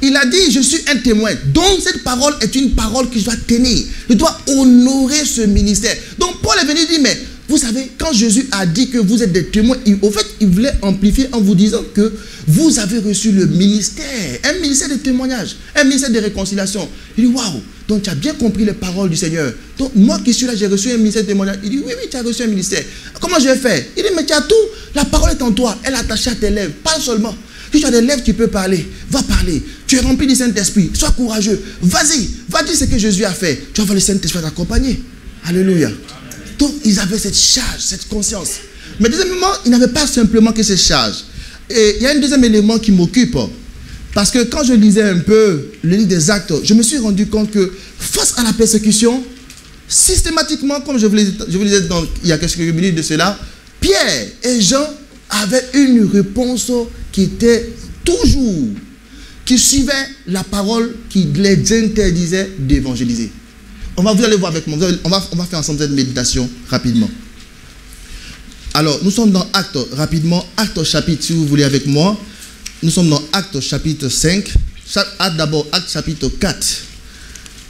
Speaker 2: il a dit, je suis un témoin. Donc cette parole est une parole que je dois tenir. Je dois honorer ce ministère. Donc Paul est venu dire, mais vous savez, quand Jésus a dit que vous êtes des témoins, au fait, il voulait amplifier en vous disant que vous avez reçu le ministère, un ministère de témoignage, un ministère de réconciliation. Il dit, waouh, donc tu as bien compris les paroles du Seigneur. Donc moi qui suis là, j'ai reçu un ministère de témoignage. Il dit, oui, tu as reçu un ministère. Comment je vais faire? Il dit, mais tu as tout, la parole est en toi, elle est attachée à tes lèvres, parle seulement. Si tu as des lèvres, tu peux parler, va parler. Tu es rempli du Saint-Esprit, sois courageux, vas-y, va dire ce que Jésus a fait. Tu vas voir le Saint-Esprit t'accompagner. Alléluia. Donc, ils avaient cette charge, cette conscience. Mais deuxièmement, il n'avait pas simplement que ces charges. Et il y a un deuxième élément qui m'occupe. Parce que quand je lisais un peu le livre des Actes, je me suis rendu compte que face à la persécution, systématiquement, comme je vous le disais il y a quelques minutes de cela, Pierre et Jean avaient une réponse qui était toujours, qui suivait la parole qui les interdisait d'évangéliser. Vous allez voir avec moi, on va faire ensemble cette méditation rapidement. Alors, nous sommes dans Actes, rapidement, Actes chapitre, si vous voulez avec moi. Nous sommes dans Actes chapitre 5, d'abord Actes chapitre 4.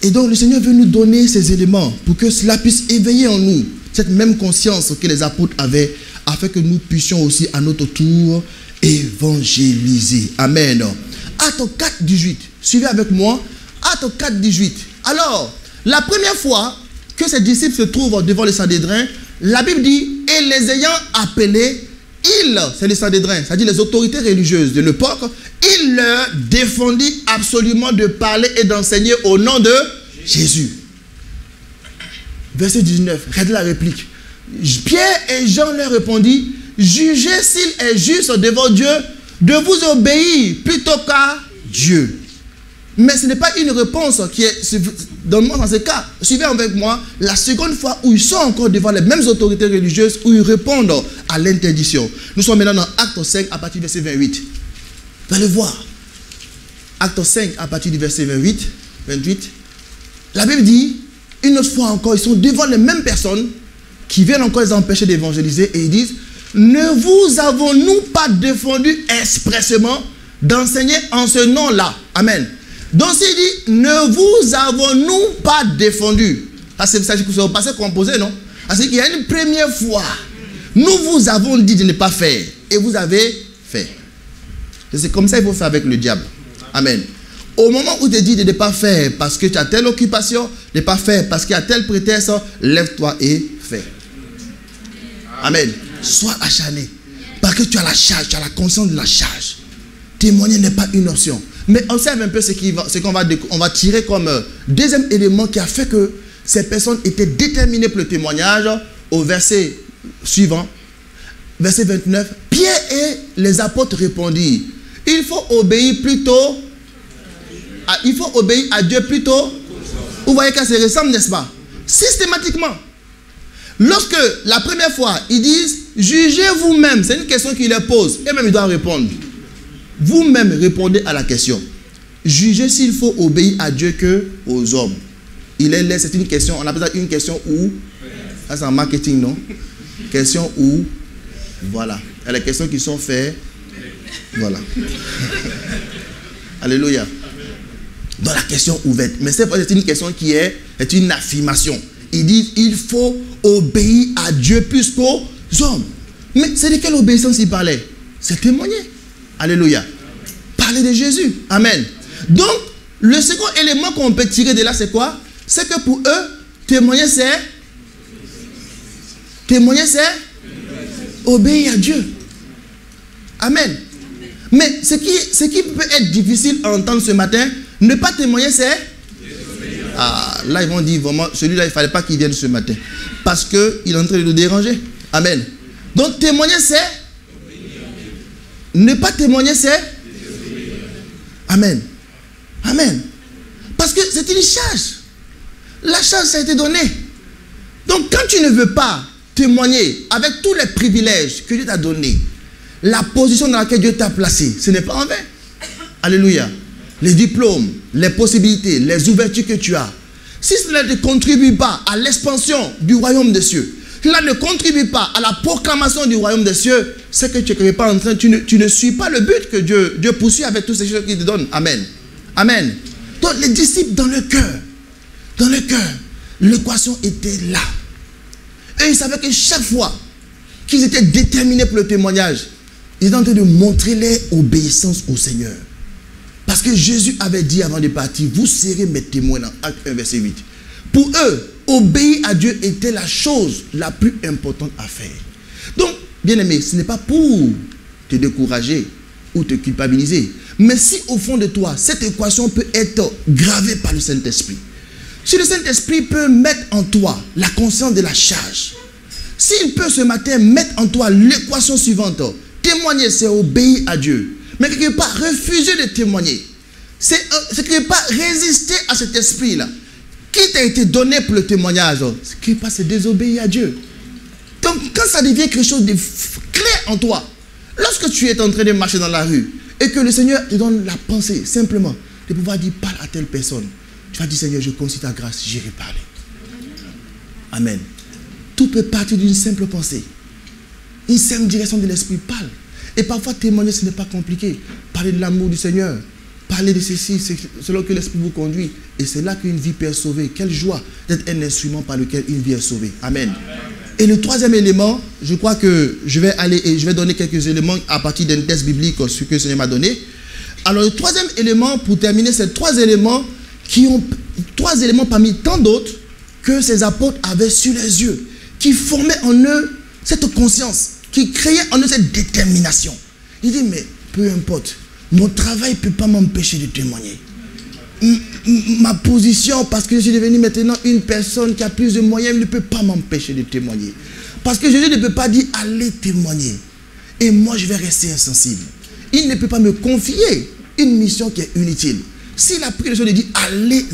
Speaker 2: Et donc, le Seigneur veut nous donner ces éléments pour que cela puisse éveiller en nous cette même conscience que les apôtres avaient, afin que nous puissions aussi à notre tour évangéliser. Amen. Actes 4, 18. Suivez avec moi. Actes 4, 18. Alors, la première fois que ces disciples se trouvent devant le Sanhédrin, la Bible dit, et les ayant appelés, c'est les Sanhédrins, c'est-à-dire les autorités religieuses de l'époque, il leur défendit absolument de parler et d'enseigner au nom de Jésus. Verset 19, regardez la réplique. Pierre et Jean leur répondit, jugez s'il est juste devant Dieu de vous obéir plutôt qu'à Dieu. Mais ce n'est pas une réponse qui est, dans ce cas, suivez avec moi, la seconde fois où ils sont encore devant les mêmes autorités religieuses, où ils répondent à l'interdiction. Nous sommes maintenant dans Acte 5 à partir du verset 28. Vous allez voir. Acte 5 à partir du verset 28. La Bible dit, une autre fois encore, ils sont devant les mêmes personnes qui viennent encore les empêcher d'évangéliser et ils disent, ne vous avons-nous pas défendu expressément d'enseigner en ce nom-là? Amen. Donc s'il dit, ne vous avons-nous pas défendu? C'est au passé composé, non? Parce qu'il y a une première fois, nous vous avons dit de ne pas faire, et vous avez fait. C'est comme ça qu'il faut faire avec le diable. Amen. Au moment où tu dis de ne pas faire parce que tu as telle occupation, de ne pas faire parce qu'il y a tel prétexte, lève-toi et fais. Amen. Sois acharné. Parce que tu as la charge, tu as la conscience de la charge. Témoigner n'est pas une option. Mais observe un peu ce qu'on va tirer comme deuxième élément qui a fait que ces personnes étaient déterminées pour le témoignage au verset suivant. Verset 29. Pierre et les apôtres répondirent, il faut obéir à Dieu plutôt. Vous voyez que ça se ressemble, n'est-ce pas? Systématiquement. Lorsque la première fois, ils disent, jugez vous-même. C'est une question qu'ils leur posent. Et même ils doivent répondre. Vous-même répondez à la question. Jugez s'il faut obéir à Dieu que aux hommes. C'est une question, on appelle ça une question où. Ça c'est en marketing, non? Question où. Voilà. Il y a les questions qui sont faites. Voilà. Alléluia. Dans la question ouverte. Mais c'est une question qui est une affirmation. Ils disent il faut obéir à Dieu plus qu'aux hommes. Mais c'est de quelle obéissance il parlait? C'est témoigner. Alléluia. Parler de Jésus. Amen. Donc, le second élément qu'on peut tirer de là, c'est quoi? C'est que pour eux, témoigner, c'est obéir à Dieu. Amen. Mais ce qui peut être difficile à entendre ce matin, ne pas témoigner, c'est... Ah, là, ils vont dire vraiment, celui-là, il ne fallait pas qu'il vienne ce matin. Parce qu'il est en train de nous déranger. Amen. Donc, témoigner, c'est... Ne pas témoigner, c'est... Amen. Amen. Parce que c'est une charge. La charge, ça a été donné. Donc, quand tu ne veux pas témoigner avec tous les privilèges que Dieu t'a donnés, la position dans laquelle Dieu t'a placé, ce n'est pas en vain. Alléluia. Les diplômes, les possibilités, les ouvertures que tu as, si cela ne contribue pas à l'expansion du royaume des cieux, cela ne contribue pas à la proclamation du royaume des cieux, c'est que tu n'es pas en train, tu ne suis pas le but que Dieu poursuit avec toutes ces choses qu'il te donne. Amen. Amen. Donc les disciples dans le cœur, l'équation était là. Et ils savaient que chaque fois qu'ils étaient déterminés pour le témoignage, ils étaient en train de montrer leur obéissance au Seigneur. Parce que Jésus avait dit avant de partir, vous serez mes témoins dans Acte 1, verset 8. Pour eux, obéir à Dieu était la chose la plus importante à faire. Donc, bien aimé, ce n'est pas pour te décourager ou te culpabiliser. Mais si au fond de toi, cette équation peut être gravée par le Saint-Esprit, si le Saint-Esprit peut mettre en toi la conscience de la charge, s'il peut ce matin mettre en toi l'équation suivante, témoigner, c'est obéir à Dieu. Mais quelque part, refuser de témoigner, c'est quelque part résister à cet esprit-là qui t'a été donné pour le témoignage. Quelque part, c'est désobéir à Dieu. Donc, quand ça devient quelque chose de clair en toi, lorsque tu es en train de marcher dans la rue et que le Seigneur te donne la pensée, simplement, de pouvoir dire, parle à telle personne, tu vas dire, Seigneur, je considère ta grâce, j'irai parler. Amen. Tout peut partir d'une simple pensée. Une simple direction de l'esprit, parle. Et parfois, témoigner, ce n'est pas compliqué. Parler de l'amour du Seigneur. Parler de ceci, c'est là que l'esprit vous conduit. Et c'est là qu'une vie peut être sauvée. Quelle joie d'être un instrument par lequel une vie est sauvée. Amen. Et le troisième élément, je crois que je vais aller et je vais donner quelques éléments à partir d'un texte biblique, ce que le Seigneur m'a donné. Alors, le troisième élément, pour terminer, c'est trois éléments parmi tant d'autres que ces apôtres avaient sur les yeux, qui formaient en eux cette conscience, qui créaient en eux cette détermination. Il dit, mais peu importe, mon travail ne peut pas m'empêcher de témoigner. Ma position, parce que je suis devenu maintenant une personne qui a plus de moyens, ne peut pas m'empêcher de témoigner. Parce que Jésus ne peut pas dire, allez témoigner. Et moi, je vais rester insensible. Il ne peut pas me confier une mission qui est inutile. S'il a pris le choix de dire, allez,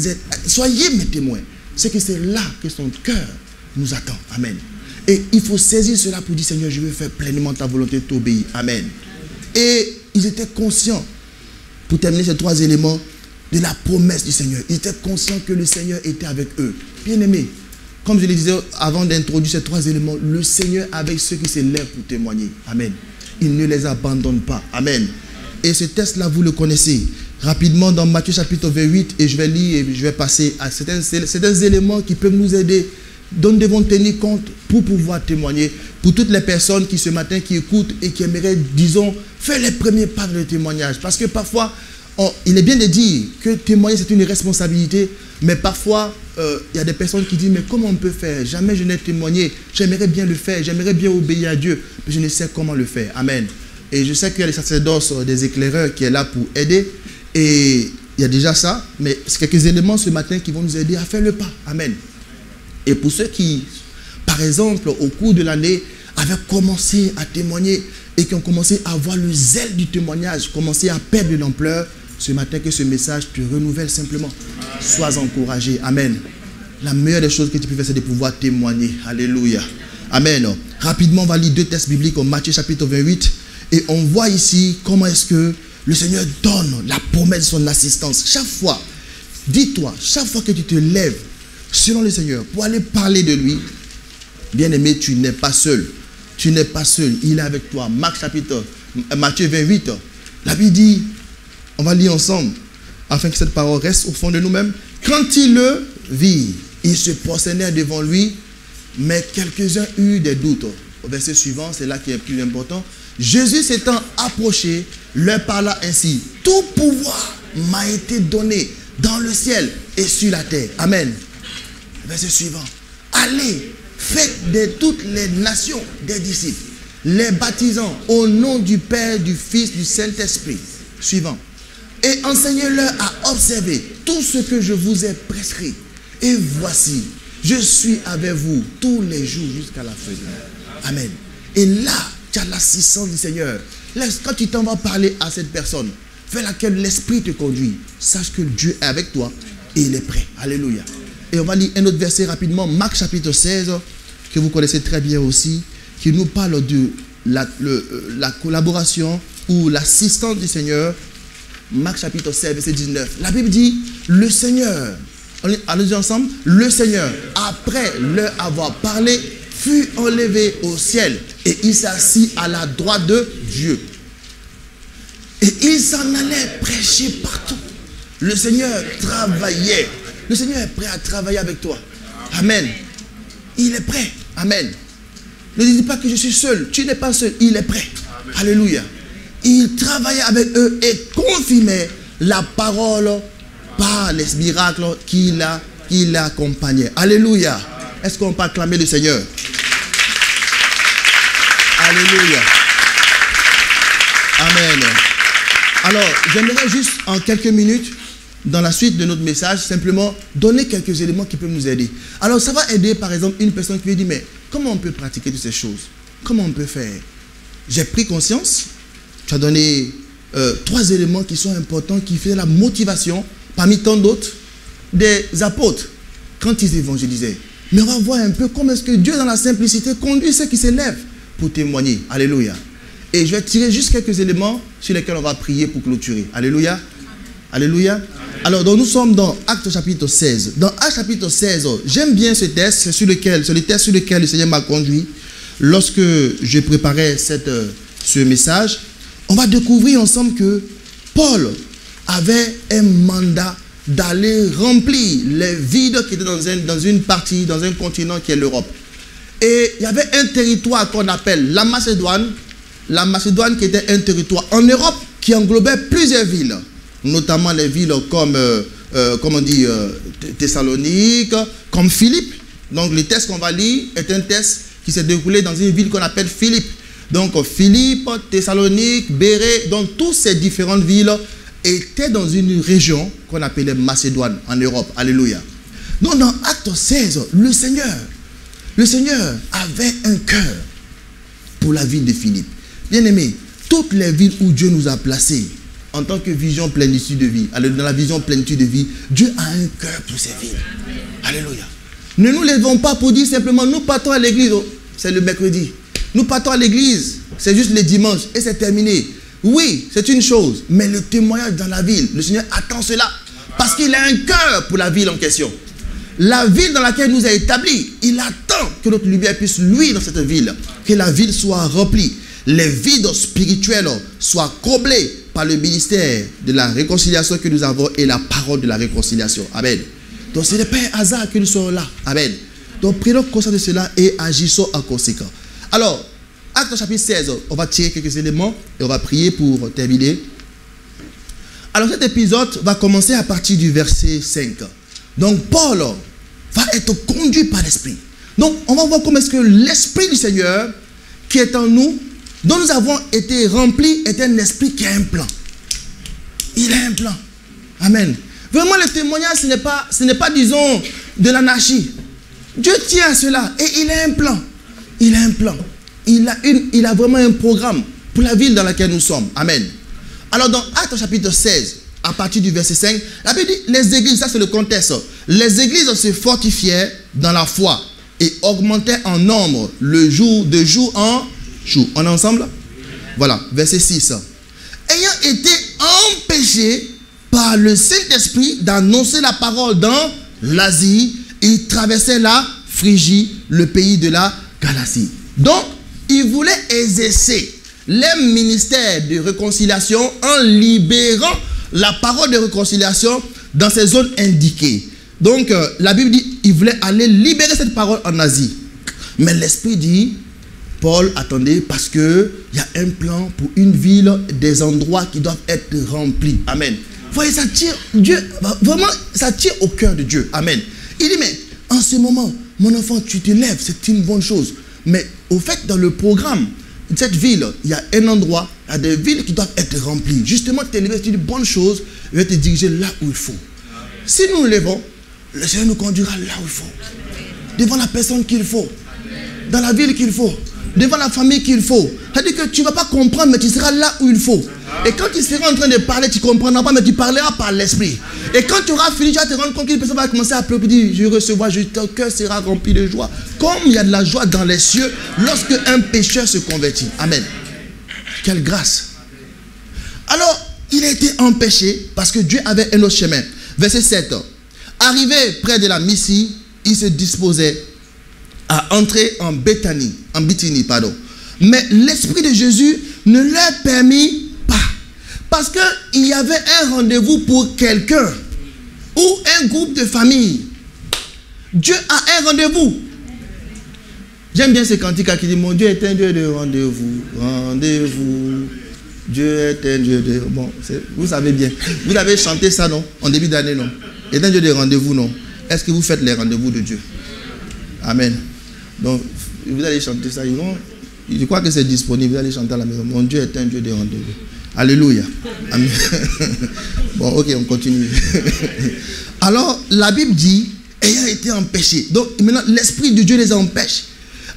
Speaker 2: soyez mes témoins, c'est que c'est là que son cœur nous attend. Amen. Et il faut saisir cela pour dire, Seigneur, je veux faire pleinement ta volonté, t'obéir. Amen. Et ils étaient conscients, pour terminer ces trois éléments, de la promesse du Seigneur. Ils étaient conscients que le Seigneur était avec eux. Bien-aimés, comme je le disais avant d'introduire ces trois éléments, le Seigneur est avec ceux qui se lèvent pour témoigner. Amen. Il ne les abandonne pas. Amen. Et ce texte-là, vous le connaissez. Rapidement, dans Matthieu chapitre 28, et je vais lire et je vais passer à certains éléments qui peuvent nous aider, dont nous devons tenir compte pour pouvoir témoigner. Pour toutes les personnes qui ce matin, qui écoutent et qui aimeraient, disons, faire les premiers pas dans le témoignage. Parce que parfois, il est bien de dire que témoigner c'est une responsabilité, mais parfois il y a des personnes qui disent, mais comment on peut faire? Jamais je n'ai témoigné, j'aimerais bien le faire, j'aimerais bien obéir à Dieu, mais je ne sais comment le faire. Amen. Et je sais qu'il y a les sacerdoces des éclaireurs qui est là pour aider, et il y a déjà ça, mais c'est quelques éléments ce matin qui vont nous aider à faire le pas. Amen. Et pour ceux qui, par exemple, au cours de l'année, avaient commencé à témoigner et qui ont commencé à avoir le zèle du témoignage, commencé à perdre de l'ampleur, ce matin que ce message te renouvelle simplement. Sois encouragé. Amen. La meilleure des choses que tu peux faire, c'est de pouvoir témoigner. Alléluia. Amen. Rapidement, on va lire deux textes bibliques en Matthieu chapitre 28. Et on voit ici comment est-ce que le Seigneur donne la promesse de son assistance. Chaque fois, dis-toi, chaque fois que tu te lèves selon le Seigneur pour aller parler de lui, bien-aimé, tu n'es pas seul. Tu n'es pas seul. Il est avec toi. Matthieu 28. La Bible dit, on va lire ensemble, afin que cette parole reste au fond de nous-mêmes. Quand ils le virent, ils se prosternèrent devant lui, mais quelques-uns eurent des doutes. Au verset suivant, c'est là qui est plus important. Jésus s'étant approché, leur parla ainsi. Tout pouvoir m'a été donné dans le ciel et sur la terre. Amen. Verset suivant. Allez, faites de toutes les nations des disciples, les baptisant au nom du Père, du Fils, du Saint-Esprit. Suivant. Et enseignez-leur à observer tout ce que je vous ai prescrit. Et voici, je suis avec vous tous les jours jusqu'à la fin de l'année. Amen. Et là, tu as l'assistance du Seigneur. Là, quand tu t'en vas parler à cette personne, vers laquelle l'Esprit te conduit, sache que Dieu est avec toi et il est prêt. Alléluia. Et on va lire un autre verset rapidement, Marc chapitre 16, que vous connaissez très bien aussi, qui nous parle de la collaboration ou l'assistance du Seigneur. Marc chapitre 16, verset 19. La Bible dit, le Seigneur, allons dire ensemble, le Seigneur, après leur avoir parlé, fut enlevé au ciel et il s'assit à la droite de Dieu. Et il s'en allait prêcher partout. Le Seigneur travaillait. Le Seigneur est prêt à travailler avec toi. Amen. Il est prêt. Amen. Ne dis pas que je suis seul. Tu n'es pas seul. Il est prêt. Amen. Alléluia. Il travaillait avec eux et confirmait la parole par les miracles qui l'accompagnaient. Alléluia. Est-ce qu'on peut acclamer le Seigneur? Alléluia. Amen. Alors, j'aimerais juste en quelques minutes, dans la suite de notre message, simplement donner quelques éléments qui peuvent nous aider. Alors, ça va aider, par exemple, une personne qui lui dit, mais comment on peut pratiquer toutes ces choses? Comment on peut faire? J'ai pris conscience, tu as donné 3 éléments qui sont importants, qui font la motivation, parmi tant d'autres, des apôtres, quand ils évangélisaient. Mais on va voir un peu comment est-ce que Dieu, dans la simplicité, conduit ceux qui s'élèvent pour témoigner. Alléluia. Et je vais tirer juste quelques éléments sur lesquels on va prier pour clôturer. Alléluia. Alléluia. Alors, donc, nous sommes dans Actes chapitre 16. Dans Actes chapitre 16, j'aime bien ce texte, c'est le texte sur lequel le Seigneur m'a conduit lorsque je préparais ce message. On va découvrir ensemble que Paul avait un mandat d'aller remplir les vides qui étaient dans une partie, dans un continent qui est l'Europe. Et il y avait un territoire qu'on appelle la Macédoine qui était un territoire en Europe qui englobait plusieurs villes, notamment les villes comme Thessalonique, comme Philippe. Donc le texte qu'on va lire est un texte qui s'est déroulé dans une ville qu'on appelle Philippe. Donc Philippe, Thessalonique, Bérée, donc toutes ces différentes villes étaient dans une région qu'on appelait Macédoine en Europe. Alléluia. Donc dans Acte 16, le Seigneur avait un cœur pour la ville de Philippe. Bien aimé, toutes les villes où Dieu nous a placés en tant que vision plénitude de vie, dans la vision plénitude de vie, Dieu a un cœur pour ces villes. Alléluia. Ne nous levons pas pour dire simplement nous partons à l'église, c'est le mercredi. Nous partons à l'église, c'est juste le dimanche et c'est terminé. Oui, c'est une chose, mais le témoignage dans la ville, le Seigneur attend cela parce qu'il a un cœur pour la ville en question. La ville dans laquelle il nous a établis, il attend que notre lumière puisse luire dans cette ville, que la ville soit remplie, les vides spirituels soient comblés par le ministère de la réconciliation que nous avons et la parole de la réconciliation. Amen. Donc ce n'est pas un hasard que nous sommes là. Amen. Donc prenons conscience de cela et agissons en conséquence. Alors, Acte chapitre 16, on va tirer quelques éléments et on va prier pour terminer. Alors cet épisode va commencer à partir du verset 5. Donc Paul va être conduit par l'Esprit. Donc on va voir comment est-ce que l'Esprit du Seigneur qui est en nous, dont nous avons été remplis, est un esprit qui a un plan. Il a un plan. Amen. Vraiment le témoignage, ce n'est pas disons, de l'anarchie. Dieu tient à cela et il a un plan. Il a un plan. Il a vraiment un programme pour la ville dans laquelle nous sommes. Amen. Alors dans Actes chapitre 16, à partir du verset 5, la Bible dit, les églises, ça c'est le contexte, les églises se fortifiaient dans la foi et augmentaient en nombre de jour en jour. On est ensemble? Voilà, verset 6. Ayant été empêchés par le Saint-Esprit d'annoncer la parole dans l'Asie, ils traversaient la Phrygie, le pays de la Galatie. Donc, ils voulaient exercer les ministères de réconciliation en libérant la parole de réconciliation dans ces zones indiquées. Donc, la Bible dit qu'ils voulaient aller libérer cette parole en Asie. Mais l'Esprit dit, Paul, attendez, parce qu'il y a un plan pour une ville, des endroits qui doivent être remplis. Amen. Vous voyez, ça tire Dieu, vraiment, ça tire au cœur de Dieu. Amen. Il dit, mais en ce moment, mon enfant, tu te lèves, c'est une bonne chose. Mais au fait, dans le programme de cette ville, il y a un endroit, il y a des villes qui doivent être remplies. Justement, t'élever, c'est une bonne chose, il va te diriger là où il faut. Si nous nous levons, le Seigneur nous conduira là où il faut. Devant la personne qu'il faut. Dans la ville qu'il faut. Devant la famille qu'il faut. C'est-à-dire que tu ne vas pas comprendre, mais tu seras là où il faut. Et quand tu seras en train de parler, tu ne comprendras pas, mais tu parleras par l'esprit. Et quand tu auras fini, tu vas te rendre compte qu'une personne va commencer à pleurer, dire, je recevoir, ton cœur sera rempli de joie. Comme il y a de la joie dans les cieux lorsque un pécheur se convertit. Amen. Quelle grâce. Alors, il a été empêché parce que Dieu avait un autre chemin. Verset 7. Arrivé près de la Mysie, il se disposait à entrer en Bithynie. Mais l'Esprit de Jésus ne leur permit pas. Parce qu'il y avait un rendez-vous pour quelqu'un ou un groupe de famille. Dieu a un rendez-vous. J'aime bien ce cantique qui dit, mon Dieu est un Dieu de rendez-vous. Rendez-vous. Dieu est un Dieu de... Bon, vous savez bien. Vous avez chanté ça, non? En début d'année, non? Il est un Dieu de rendez-vous, non? Est-ce que vous faites les rendez-vous de Dieu? Amen. Donc, vous allez chanter ça. Je crois que c'est disponible. Vous allez chanter à la maison. Mon Dieu est un Dieu de rendez-vous. Alléluia. Amen. Bon, ok, on continue. Alors, la Bible dit, ayant été empêchés. Donc, maintenant, l'Esprit de Dieu les empêche.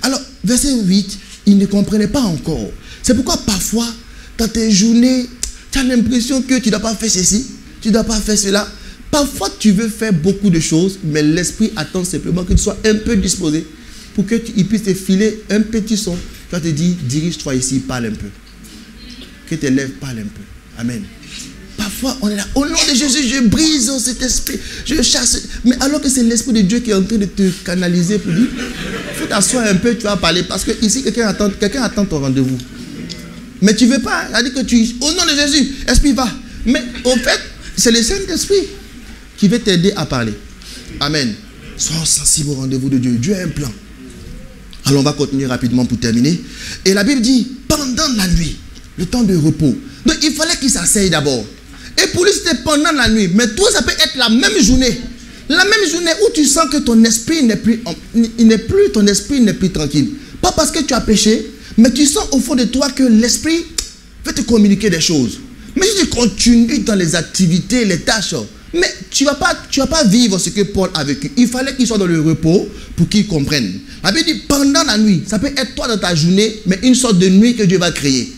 Speaker 2: Alors, verset 8, ils ne comprenaient pas encore. C'est pourquoi parfois, dans tes journées, tu as l'impression que tu ne dois pas faire ceci, tu ne dois pas faire cela. Parfois, tu veux faire beaucoup de choses, mais l'esprit attend simplement que tu sois un peu disposé pour qu'il puisse te filer un petit son. Tu vas te dire, dirige-toi ici, parle un peu. Que tes lèvres parlent un peu. Amen. Parfois, on est là, au nom de Jésus, je brise cet esprit, je chasse. Mais alors que c'est l'esprit de Dieu qui est en train de te canaliser pour dire, il faut t'asseoir un peu, tu vas parler. Parce que ici, quelqu'un attend ton rendez-vous. Mais tu ne veux pas, il dit que tu, au nom de Jésus, esprit va. Mais au fait, c'est le Saint-Esprit qui veut t'aider à parler. Amen. Sois sensible au rendez-vous de Dieu. Dieu a un plan. Alors on va continuer rapidement pour terminer. Et la Bible dit, pendant la nuit, le temps de repos. Donc il fallait qu'il s'asseye d'abord. Et pour lui c'était pendant la nuit. Mais toi ça peut être la même journée. La même journée où tu sens que ton esprit n'est plus tranquille. Pas parce que tu as péché, mais tu sens au fond de toi que l'esprit veut te communiquer des choses. Mais si tu continues dans les activités, les tâches, mais tu ne vas pas vivre ce que Paul a vécu. Il fallait qu'il soit dans le repos pour qu'il comprenne. La Bible dit pendant la nuit. Ça peut être toi dans ta journée, mais une sorte de nuit que Dieu va créer.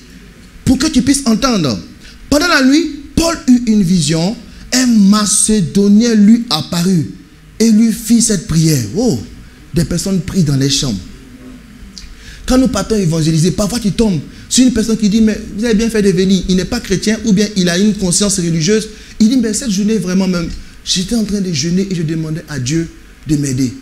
Speaker 2: Pour que tu puisses entendre. Pendant la nuit, Paul eut une vision. Un Macédonien lui apparut et lui fit cette prière. Oh, des personnes prient dans les chambres. Quand nous partons évangéliser, parfois tu tombes sur une personne qui dit, mais vous avez bien fait de venir. Il n'est pas chrétien ou bien il a une conscience religieuse. Il dit, mais cette journée vraiment même, j'étais en train de jeûner et je demandais à Dieu de m'aider.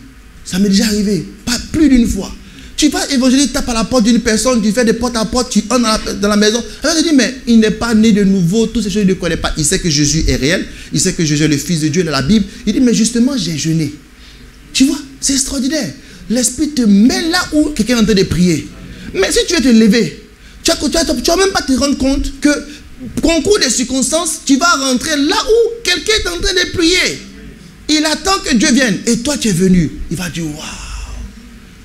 Speaker 2: Ça m'est déjà arrivé, pas plus d'une fois. Tu vas évangéliser, tu tapes à la porte d'une personne, tu fais des porte à porte, tu entres dans la maison. Alors tu dis, mais il n'est pas né de nouveau, toutes ces choses, il ne connaît pas. Il sait que Jésus est réel, il sait que Jésus est le Fils de Dieu dans la Bible. Il dit, mais justement, j'ai jeûné. Tu vois, c'est extraordinaire. L'Esprit te met là où quelqu'un est en train de prier. Mais si tu veux te lever, tu vas même pas te rendre compte que, concours des circonstances, tu vas rentrer là où quelqu'un est en train de prier. Il attend que Dieu vienne. Et toi, tu es venu. Il va dire, waouh,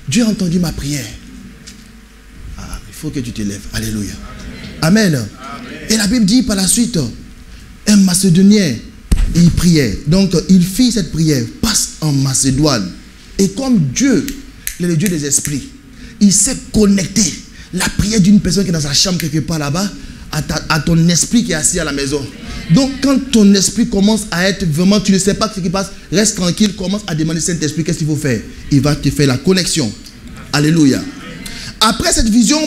Speaker 2: Dieu a entendu ma prière. Ah, il faut que tu te lèves. Alléluia. Amen. Amen. Et la Bible dit par la suite, un Macédonien, il priait. Donc, il fit cette prière. Passe en Macédoine. Et comme Dieu, il est le Dieu des esprits, il sait connecter la prière d'une personne qui est dans sa chambre quelque part là-bas à ton esprit qui est assis à la maison. Donc quand ton esprit commence à être vraiment, tu ne sais pas ce qui passe, reste tranquille, commence à demander Saint-Esprit, qu'est-ce qu'il faut faire? Il va te faire la connexion. Alléluia. Après cette vision,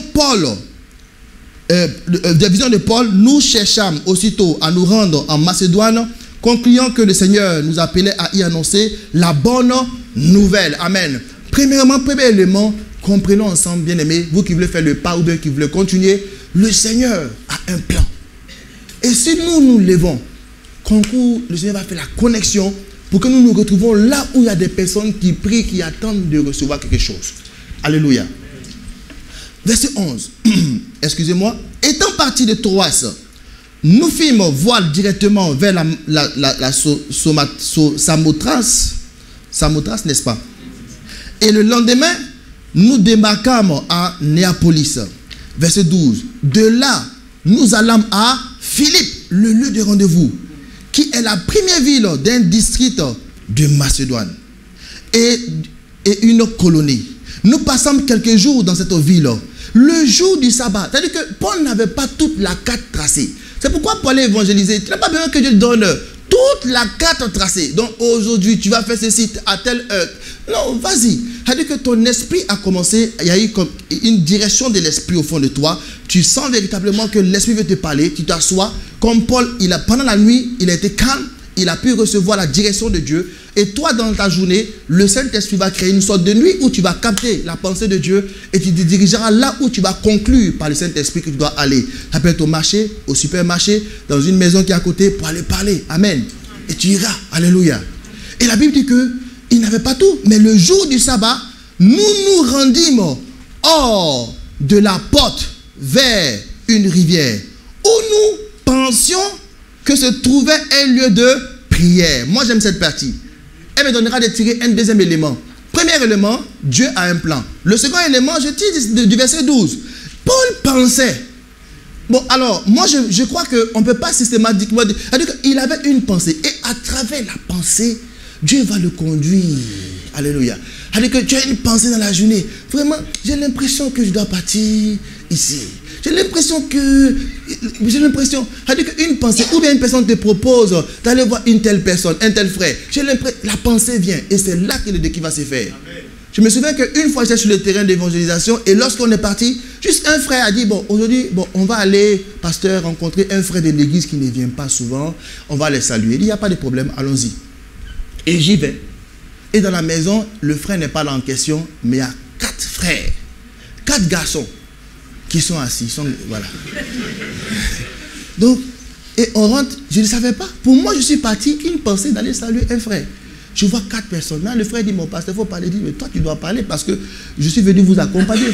Speaker 2: la vision de Paul, nous cherchâmes aussitôt à nous rendre en Macédoine, concluant que le Seigneur nous appelait à y annoncer la bonne nouvelle. Amen. Premièrement, premier élément, comprenons ensemble, bien-aimés, vous qui voulez faire le pas ou bien qui voulez continuer, le Seigneur a un plan. Et si nous nous levons, le Seigneur va faire la connexion pour que nous nous retrouvons là où il y a des personnes qui prient, qui attendent de recevoir quelque chose. Alléluia. Verset 11. Excusez-moi. Étant partis de Troas, nous fîmes voile directement vers la Samothrace. Samothrace, n'est-ce pas? Et le lendemain, nous débarquâmes à Néapolis. Verset 12. De là, nous allâmes à Philippe, le lieu de rendez-vous, qui est la première ville d'un district de Macédoine et une colonie. Nous passâmes quelques jours dans cette ville. Le jour du sabbat, c'est-à-dire que Paul n'avait pas toute la carte tracée. C'est pourquoi Paul est évangélisé. Tu n'as pas besoin que Dieu te donne toute la carte tracée. Donc aujourd'hui, tu vas faire ceci à telle heure. Non, vas-y. C'est-à-dire que ton esprit a commencé, il y a eu comme une direction de l'esprit au fond de toi. Tu sens véritablement que l'esprit veut te parler. Tu t'assois. Comme Paul, pendant la nuit, il a été calme. Il a pu recevoir la direction de Dieu. Et toi, dans ta journée, le Saint-Esprit va créer une sorte de nuit où tu vas capter la pensée de Dieu et tu te dirigeras là où tu vas conclure par le Saint-Esprit que tu dois aller. Ça peut être au marché, au supermarché, dans une maison qui est à côté pour aller parler. Amen. Et tu iras. Alléluia. Et la Bible dit qu'il n'avait pas tout. Mais le jour du sabbat, nous nous rendîmes hors de la porte vers une rivière où nous pensions que se trouvait un lieu de prière. Moi, j'aime cette partie. Elle me donnera de tirer un deuxième élément. Premier élément, Dieu a un plan. Le second élément, je tire du verset 12. Paul pensait. Bon, alors, moi, je crois qu'on ne peut pas systématiquement dire qu'il avait une pensée. Et à travers la pensée, Dieu va le conduire Alléluia. C'est-à-dire que tu as une pensée dans la journée. Vraiment, j'ai l'impression que je dois partir ici. C'est-à-dire qu'une pensée, ou bien une personne te propose d'aller voir une telle personne, un tel frère. J'ai l'impression, la pensée vient et c'est là que le déclic va se faire. Amen. Je me souviens qu'une fois j'étais sur le terrain d'évangélisation et lorsqu'on est parti, juste un frère a dit, bon, aujourd'hui, on va aller, pasteur, rencontrer un frère de l'église qui ne vient pas souvent. On va les saluer. Il dit, il n'y a pas de problème, allons-y. Et j'y vais. Et dans la maison, le frère n'est pas là en question, mais il y a 4 frères, 4 garçons qui sont assis. Voilà. Donc, et on rentre, je ne savais pas. Pour moi, je suis parti qu'une pensée d'aller saluer un frère. Je vois 4 personnes. Là, le frère dit, mon pasteur, il faut parler. Il dit, mais toi, tu dois parler parce que je suis venu vous accompagner.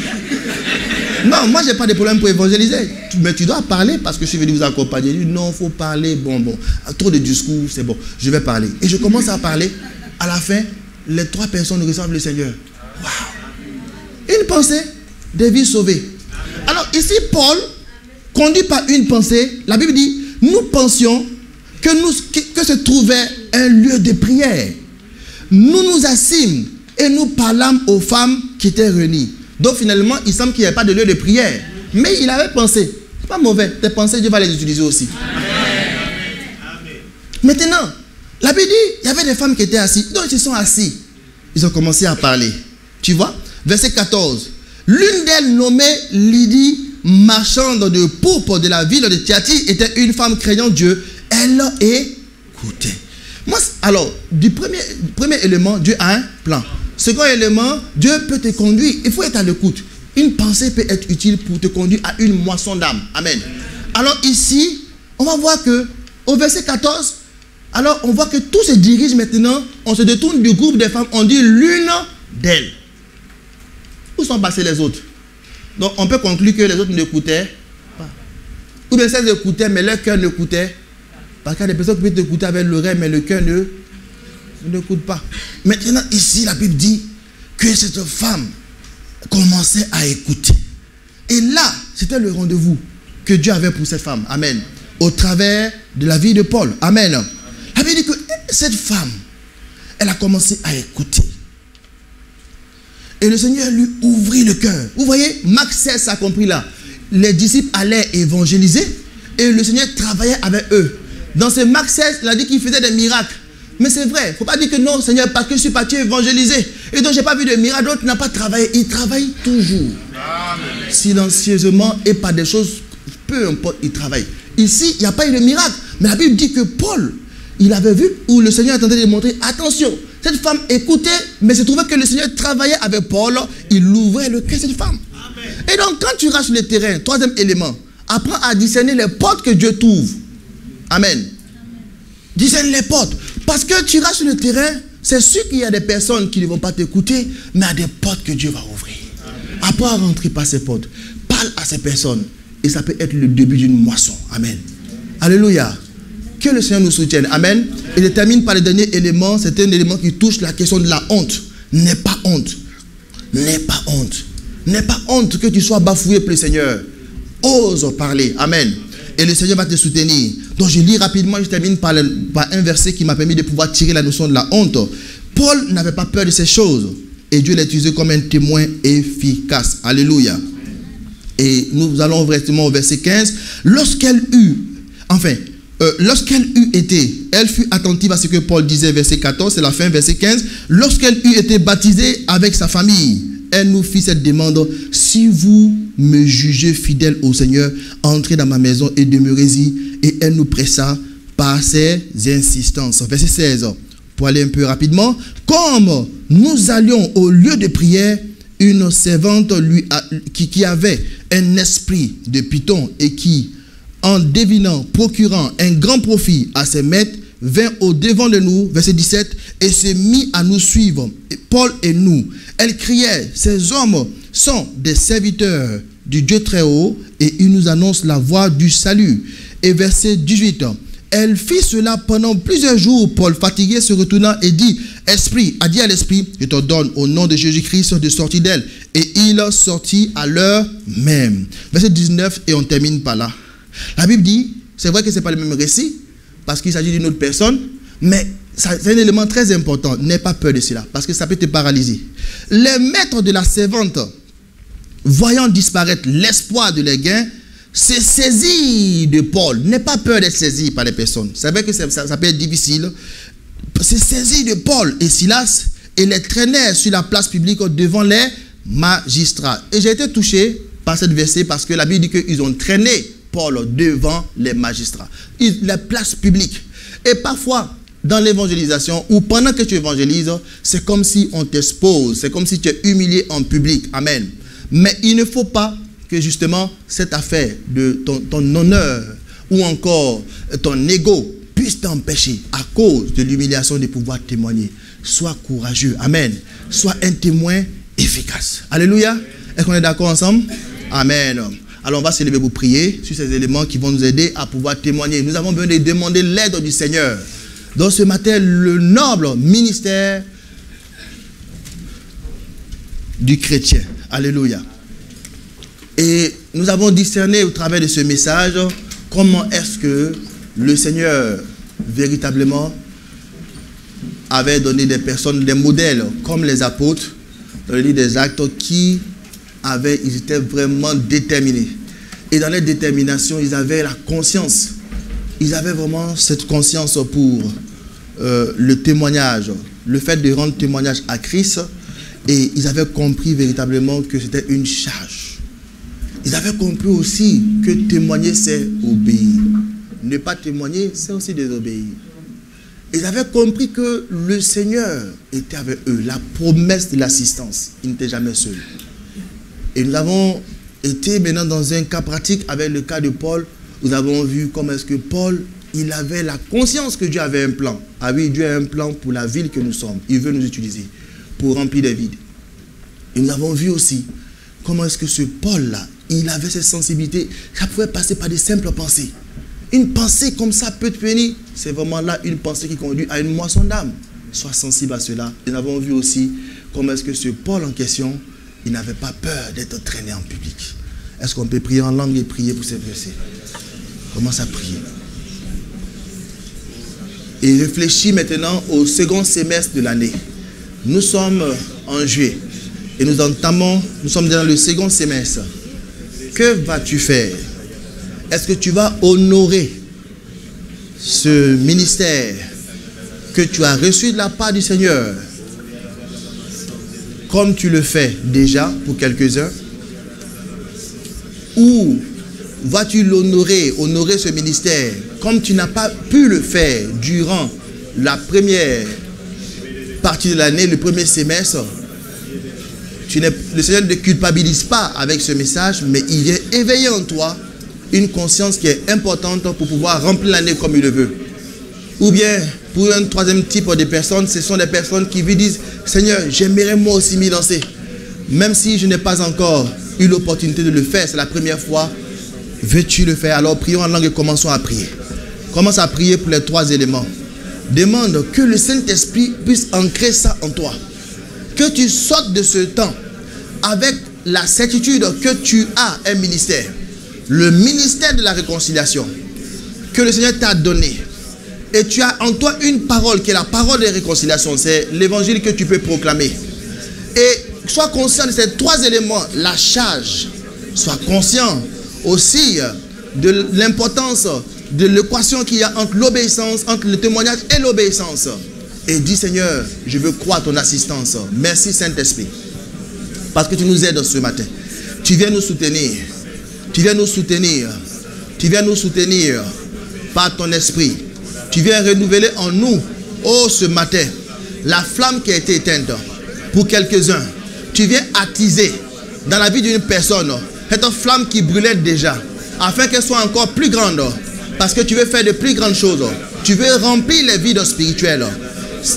Speaker 2: Non, moi, je n'ai pas de problème pour évangéliser. Mais tu dois parler parce que je suis venu vous accompagner. Il dit, non, il faut parler. Bon. Trop de discours, c'est bon. Je vais parler. Et je commence à parler. À la fin, les 3 personnes reçoivent le Seigneur. Waouh! Une pensée, des vies sauvées. Alors, ici, Paul, conduit par une pensée, la Bible dit, nous pensions que se trouvait un lieu de prière. Nous nous assîmes et nous parlâmes aux femmes qui étaient réunies. Donc finalement, il semble qu'il n'y avait pas de lieu de prière. Mais il avait pensé. C'est pas mauvais. Tes pensées, Dieu va les utiliser aussi. Amen. Maintenant, la Bible dit, il y avait des femmes qui étaient assises. Donc ils sont assis. Ils ont commencé à parler. Tu vois? Verset 14. L'une d'elles, nommée Lydie, marchande de pourpre de la ville de Thyatire, était une femme craignant Dieu. Elle écoutait. Moi, alors, du premier élément, Dieu a un plan. Second élément, Dieu peut te conduire. Il faut être à l'écoute. Une pensée peut être utile pour te conduire à une moisson d'âme. Amen. Alors ici, on va voir que au verset 14, alors on voit que tout se dirige maintenant. On se détourne du groupe des femmes. On dit l'une d'elles. Où sont passés les autres? Donc on peut conclure que les autres n'écoutaient pas. Ou bien celles écoutaient, mais leur cœur n'écoutait. Parce qu'il y a des personnes qui peuvent t'écouter avec l'oreille, mais le cœur n'écoute pas. Maintenant, ici, la Bible dit que cette femme commençait à écouter. Et là, c'était le rendez-vous que Dieu avait pour cette femme. Amen. Au travers de la vie de Paul. Amen. La Bible dit que cette femme, elle a commencé à écouter. Et le Seigneur lui ouvrit le cœur. Vous voyez, Marc 16 a compris là. Les disciples allaient évangéliser et le Seigneur travaillait avec eux. Dans ce Marc 16, il a dit qu'il faisait des miracles. Mais c'est vrai, il ne faut pas dire que non, Seigneur, parce que je suis parti évangéliser. Et donc, je n'ai pas vu de miracle, d'autres n'ont pas travaillé. Il travaille toujours. Amen. Silencieusement et par des choses, peu importe, il travaille. Ici, il n'y a pas eu de miracle. Mais la Bible dit que Paul, il avait vu où le Seigneur attendait de montrer, attention, cette femme écoutait, mais se trouvait que le Seigneur travaillait avec Paul, il ouvrait le cœur de cette femme. Amen. Et donc, quand tu restes sur le terrain, troisième élément, apprends à discerner les portes que Dieu t'ouvre. Amen. Discerne les portes. Parce que tu restes sur le terrain, c'est sûr qu'il y a des personnes qui ne vont pas t'écouter, mais il y a des portes que Dieu va ouvrir. Apprends à rentrer par ces portes. Parle à ces personnes. Et ça peut être le début d'une moisson. Amen. Alléluia. Que le Seigneur nous soutienne. Amen. Et je termine par le dernier élément. C'est un élément qui touche la question de la honte. N'aie pas honte. N'aie pas honte. N'aie pas honte que tu sois bafoué pour le Seigneur. Ose parler. Amen. Et le Seigneur va te soutenir. Donc je lis rapidement, je termine par un verset qui m'a permis de pouvoir tirer la notion de la honte. Paul n'avait pas peur de ces choses. Et Dieu l'a utilisé comme un témoin efficace. Alléluia. Et nous allons directement au verset 15. Lorsqu'elle eut été, elle fut attentive à ce que Paul disait, verset 14, c'est la fin, verset 15. Lorsqu'elle eut été baptisée avec sa famille, elle nous fit cette demande: si vous me jugez fidèle au Seigneur, entrez dans ma maison et demeurez-y. Et elle nous pressa par ses insistances. Verset 16, pour aller un peu rapidement. Comme nous allions au lieu de prière, une servante qui avait un esprit de python et qui, en devinant, procurant un grand profit à ses maîtres, vint au-devant de nous, verset 17, et se mit à nous suivre, Paul et nous. Elle criait: ces hommes sont des serviteurs du Dieu très haut, et ils nous annoncent la voie du salut. Et verset 18, elle fit cela pendant plusieurs jours. Paul, fatigué, se retourna et dit à l'esprit: je te donne au nom de Jésus-Christ de sortir d'elle. Et il sortit à l'heure même. Verset 19, et on termine par là. La Bible dit, c'est vrai que ce n'est pas le même récit, parce qu'il s'agit d'une autre personne, mais c'est un élément très important. N'aie pas peur de cela, parce que ça peut te paralyser. Les maîtres de la servante, voyant disparaître l'espoir de leurs gains, se saisirent de Paul. N'aie pas peur d'être saisi par les personnes. C'est vrai que ça peut être difficile. Se saisirent de Paul et Silas et les traînèrent sur la place publique devant les magistrats. Et j'ai été touché par cette verset parce que la Bible dit qu'ils ont traîné Paul devant les magistrats. La place publique. Et parfois, dans l'évangélisation, ou pendant que tu évangélises, c'est comme si on t'expose, c'est comme si tu es humilié en public. Amen. Mais il ne faut pas que justement cette affaire de ton honneur ou encore ton ego puisse t'empêcher à cause de l'humiliation de pouvoir témoigner. Sois courageux. Amen. Sois un témoin efficace. Alléluia. Est-ce qu'on est d'accord ensemble? Amen. Alors on va se lever pour prier sur ces éléments qui vont nous aider à pouvoir témoigner. Nous avons besoin de demander l'aide du Seigneur. Donc ce matin, le noble ministère du chrétien. Alléluia. Et nous avons discerné au travers de ce message comment est-ce que le Seigneur véritablement avait donné des personnes, des modèles comme les apôtres dans le livre des Actes qui ils étaient vraiment déterminés. Et dans leur détermination, ils avaient la conscience. Ils avaient vraiment cette conscience pour le témoignage, le fait de rendre témoignage à Christ. Et ils avaient compris véritablement que c'était une charge. Ils avaient compris aussi que témoigner, c'est obéir. Ne pas témoigner, c'est aussi désobéir. Ils avaient compris que le Seigneur était avec eux. La promesse de l'assistance. Il n'était jamais seul. Et nous avons été maintenant dans un cas pratique avec le cas de Paul. Nous avons vu comment est-ce que Paul, il avait la conscience que Dieu avait un plan. Ah oui, Dieu a un plan pour la ville que nous sommes. Il veut nous utiliser pour remplir des vides. Et nous avons vu aussi comment est-ce que ce Paul-là, il avait cette sensibilité. Ça pouvait passer par des simples pensées. Une pensée comme ça peut te venir. C'est vraiment là une pensée qui conduit à une moisson d'âme. Sois sensible à cela. Et nous avons vu aussi comment est-ce que ce Paul en question, il n'avait pas peur d'être traîné en public. Est-ce qu'on peut prier en langue et prier pour ces versets? Commence à prier. Et réfléchis maintenant au second semestre de l'année. Nous sommes en juillet. Et nous sommes dans le second semestre. Que vas-tu faire? Est-ce que tu vas honorer ce ministère que tu as reçu de la part du Seigneur comme tu le fais déjà pour quelques-uns? Ou vas-tu honorer ce ministère comme tu n'as pas pu le faire durant la première partie de l'année, le premier semestre? Le Seigneur ne te culpabilise pas avec ce message, mais il vient éveiller en toi une conscience qui est importante pour pouvoir remplir l'année comme il le veut. Ou bien, pour un troisième type de personnes, ce sont des personnes qui lui disent « Seigneur, j'aimerais moi aussi m'y lancer. Même si je n'ai pas encore eu l'opportunité de le faire, c'est la première fois. Veux-tu le faire? Alors prions en langue et commençons à prier. Commence à prier pour les trois éléments. Demande que le Saint-Esprit puisse ancrer ça en toi. Que tu sortes de ce temps avec la certitude que tu as un ministère. Le ministère de la réconciliation que le Seigneur t'a donné. Et tu as en toi une parole qui est la parole de réconciliation. C'est l'évangile que tu peux proclamer. Et sois conscient de ces trois éléments. La charge. Sois conscient aussi de l'importance de l'équation qu'il y a entre l'obéissance, entre le témoignage et l'obéissance. Et dis Seigneur, je veux croire à ton assistance. Merci Saint-Esprit. Parce que tu nous aides ce matin. Tu viens nous soutenir. Tu viens nous soutenir. Tu viens nous soutenir par ton esprit. Tu viens renouveler en nous, ce matin, la flamme qui a été éteinte pour quelques-uns. Tu viens attiser dans la vie d'une personne cette flamme qui brûlait déjà, afin qu'elle soit encore plus grande. Parce que tu veux faire de plus grandes choses. Tu veux remplir les vides spirituels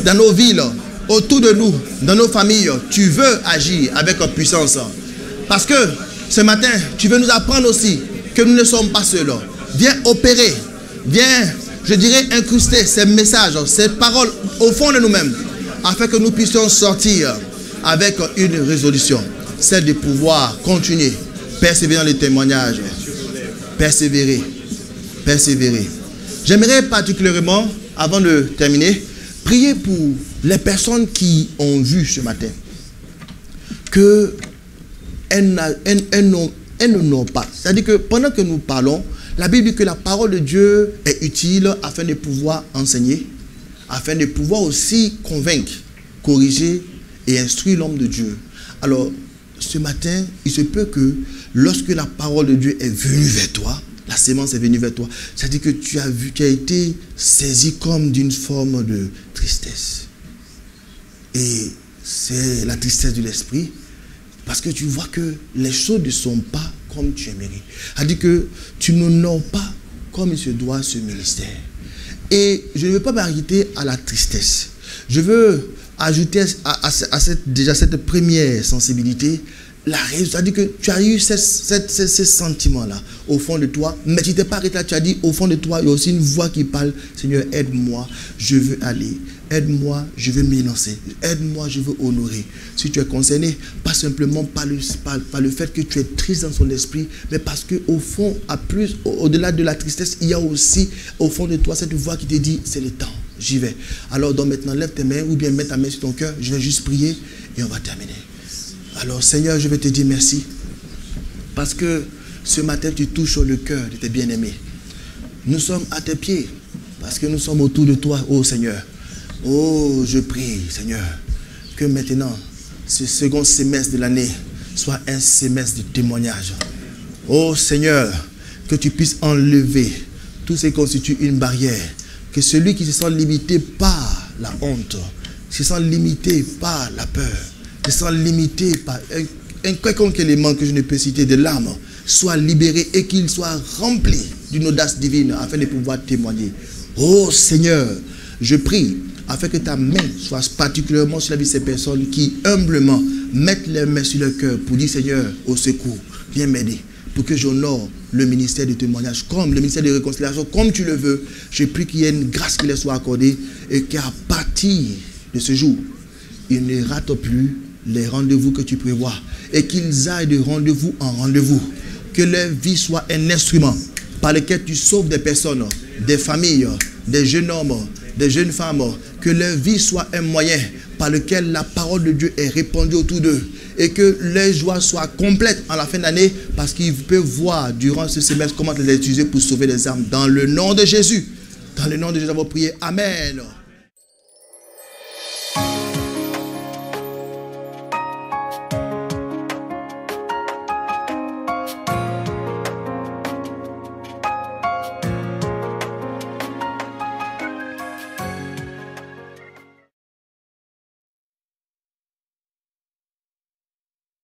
Speaker 2: dans nos villes, autour de nous, dans nos familles. Tu veux agir avec puissance. Parce que ce matin, tu veux nous apprendre aussi que nous ne sommes pas seuls. Viens opérer. Viens, je dirais, incruster ces messages, ces paroles au fond de nous-mêmes, afin que nous puissions sortir avec une résolution. Celle de pouvoir continuer, persévérer dans les témoignages. Persévérer. Persévérer. J'aimerais particulièrement, avant de terminer, priez pour les personnes qui ont vu ce matin que elles n'ont pas. C'est-à-dire que pendant que nous parlons, la Bible dit que la parole de Dieu est utile afin de pouvoir enseigner, afin de pouvoir aussi convaincre, corriger et instruire l'homme de Dieu. Alors, ce matin, il se peut que lorsque la parole de Dieu est venue vers toi, la sémence est venue vers toi, c'est-à-dire que tu as été saisi comme d'une forme de tristesse. Et c'est la tristesse de l'esprit, parce que tu vois que les choses ne sont pas comme tu aimerais. C'est-à-dire que tu n'honores pas comme il se doit ce ministère. Et je ne veux pas m'arrêter à la tristesse. Je veux ajouter à cette première sensibilité la raison. C'est-à-dire que tu as eu ces sentiments-là au fond de toi, mais tu ne t'es pas arrêté là. Tu as dit au fond de toi, il y a aussi une voix qui parle. Seigneur, aide-moi, je veux aller. Aide-moi, je veux m'élancer. Aide-moi, je veux honorer. Si tu es concerné, pas simplement par le fait que tu es triste dans son esprit, mais parce qu'au fond, au-delà de la tristesse, il y a aussi au fond de toi cette voix qui te dit, c'est le temps, j'y vais. Alors donc maintenant, lève tes mains ou bien mets ta main sur ton cœur. Je vais juste prier et on va terminer. Alors Seigneur, je vais te dire merci. Parce que ce matin, tu touches le cœur de tes bien-aimés. Nous sommes à tes pieds. Parce que nous sommes autour de toi, oh Seigneur. Oh, je prie, Seigneur, que maintenant, ce second semestre de l'année soit un semestre de témoignage. Oh Seigneur, que tu puisses enlever tout ce qui constitue une barrière. Que celui qui se sent limité par la honte, se sent limité par la peur, se sent limité par un quelconque élément que je ne peux citer de l'âme, soit libéré et qu'il soit rempli d'une audace divine afin de pouvoir témoigner. Oh Seigneur, je prie afin que ta main soit particulièrement sur la vie de ces personnes qui humblement mettent leurs mains sur leur cœur pour dire Seigneur, au secours, viens m'aider pour que j'honore le ministère de témoignage comme le ministère de réconciliation, comme tu le veux. Je prie qu'il y ait une grâce qui leur soit accordée et qu'à partir de ce jour, ils ne ratent plus les rendez-vous que tu prévois et qu'ils aillent de rendez-vous en rendez-vous. Que leur vie soit un instrument par lequel tu sauves des personnes, des familles, des jeunes hommes, des jeunes femmes. Que leur vie soit un moyen par lequel la parole de Dieu est répandue autour d'eux. Et que leur joie soit complète en la fin d'année parce qu'ils peuvent voir durant ce semestre comment les utiliser pour sauver des âmes. Dans le nom de Jésus. Dans le nom de Jésus, nous avons prié. Amen.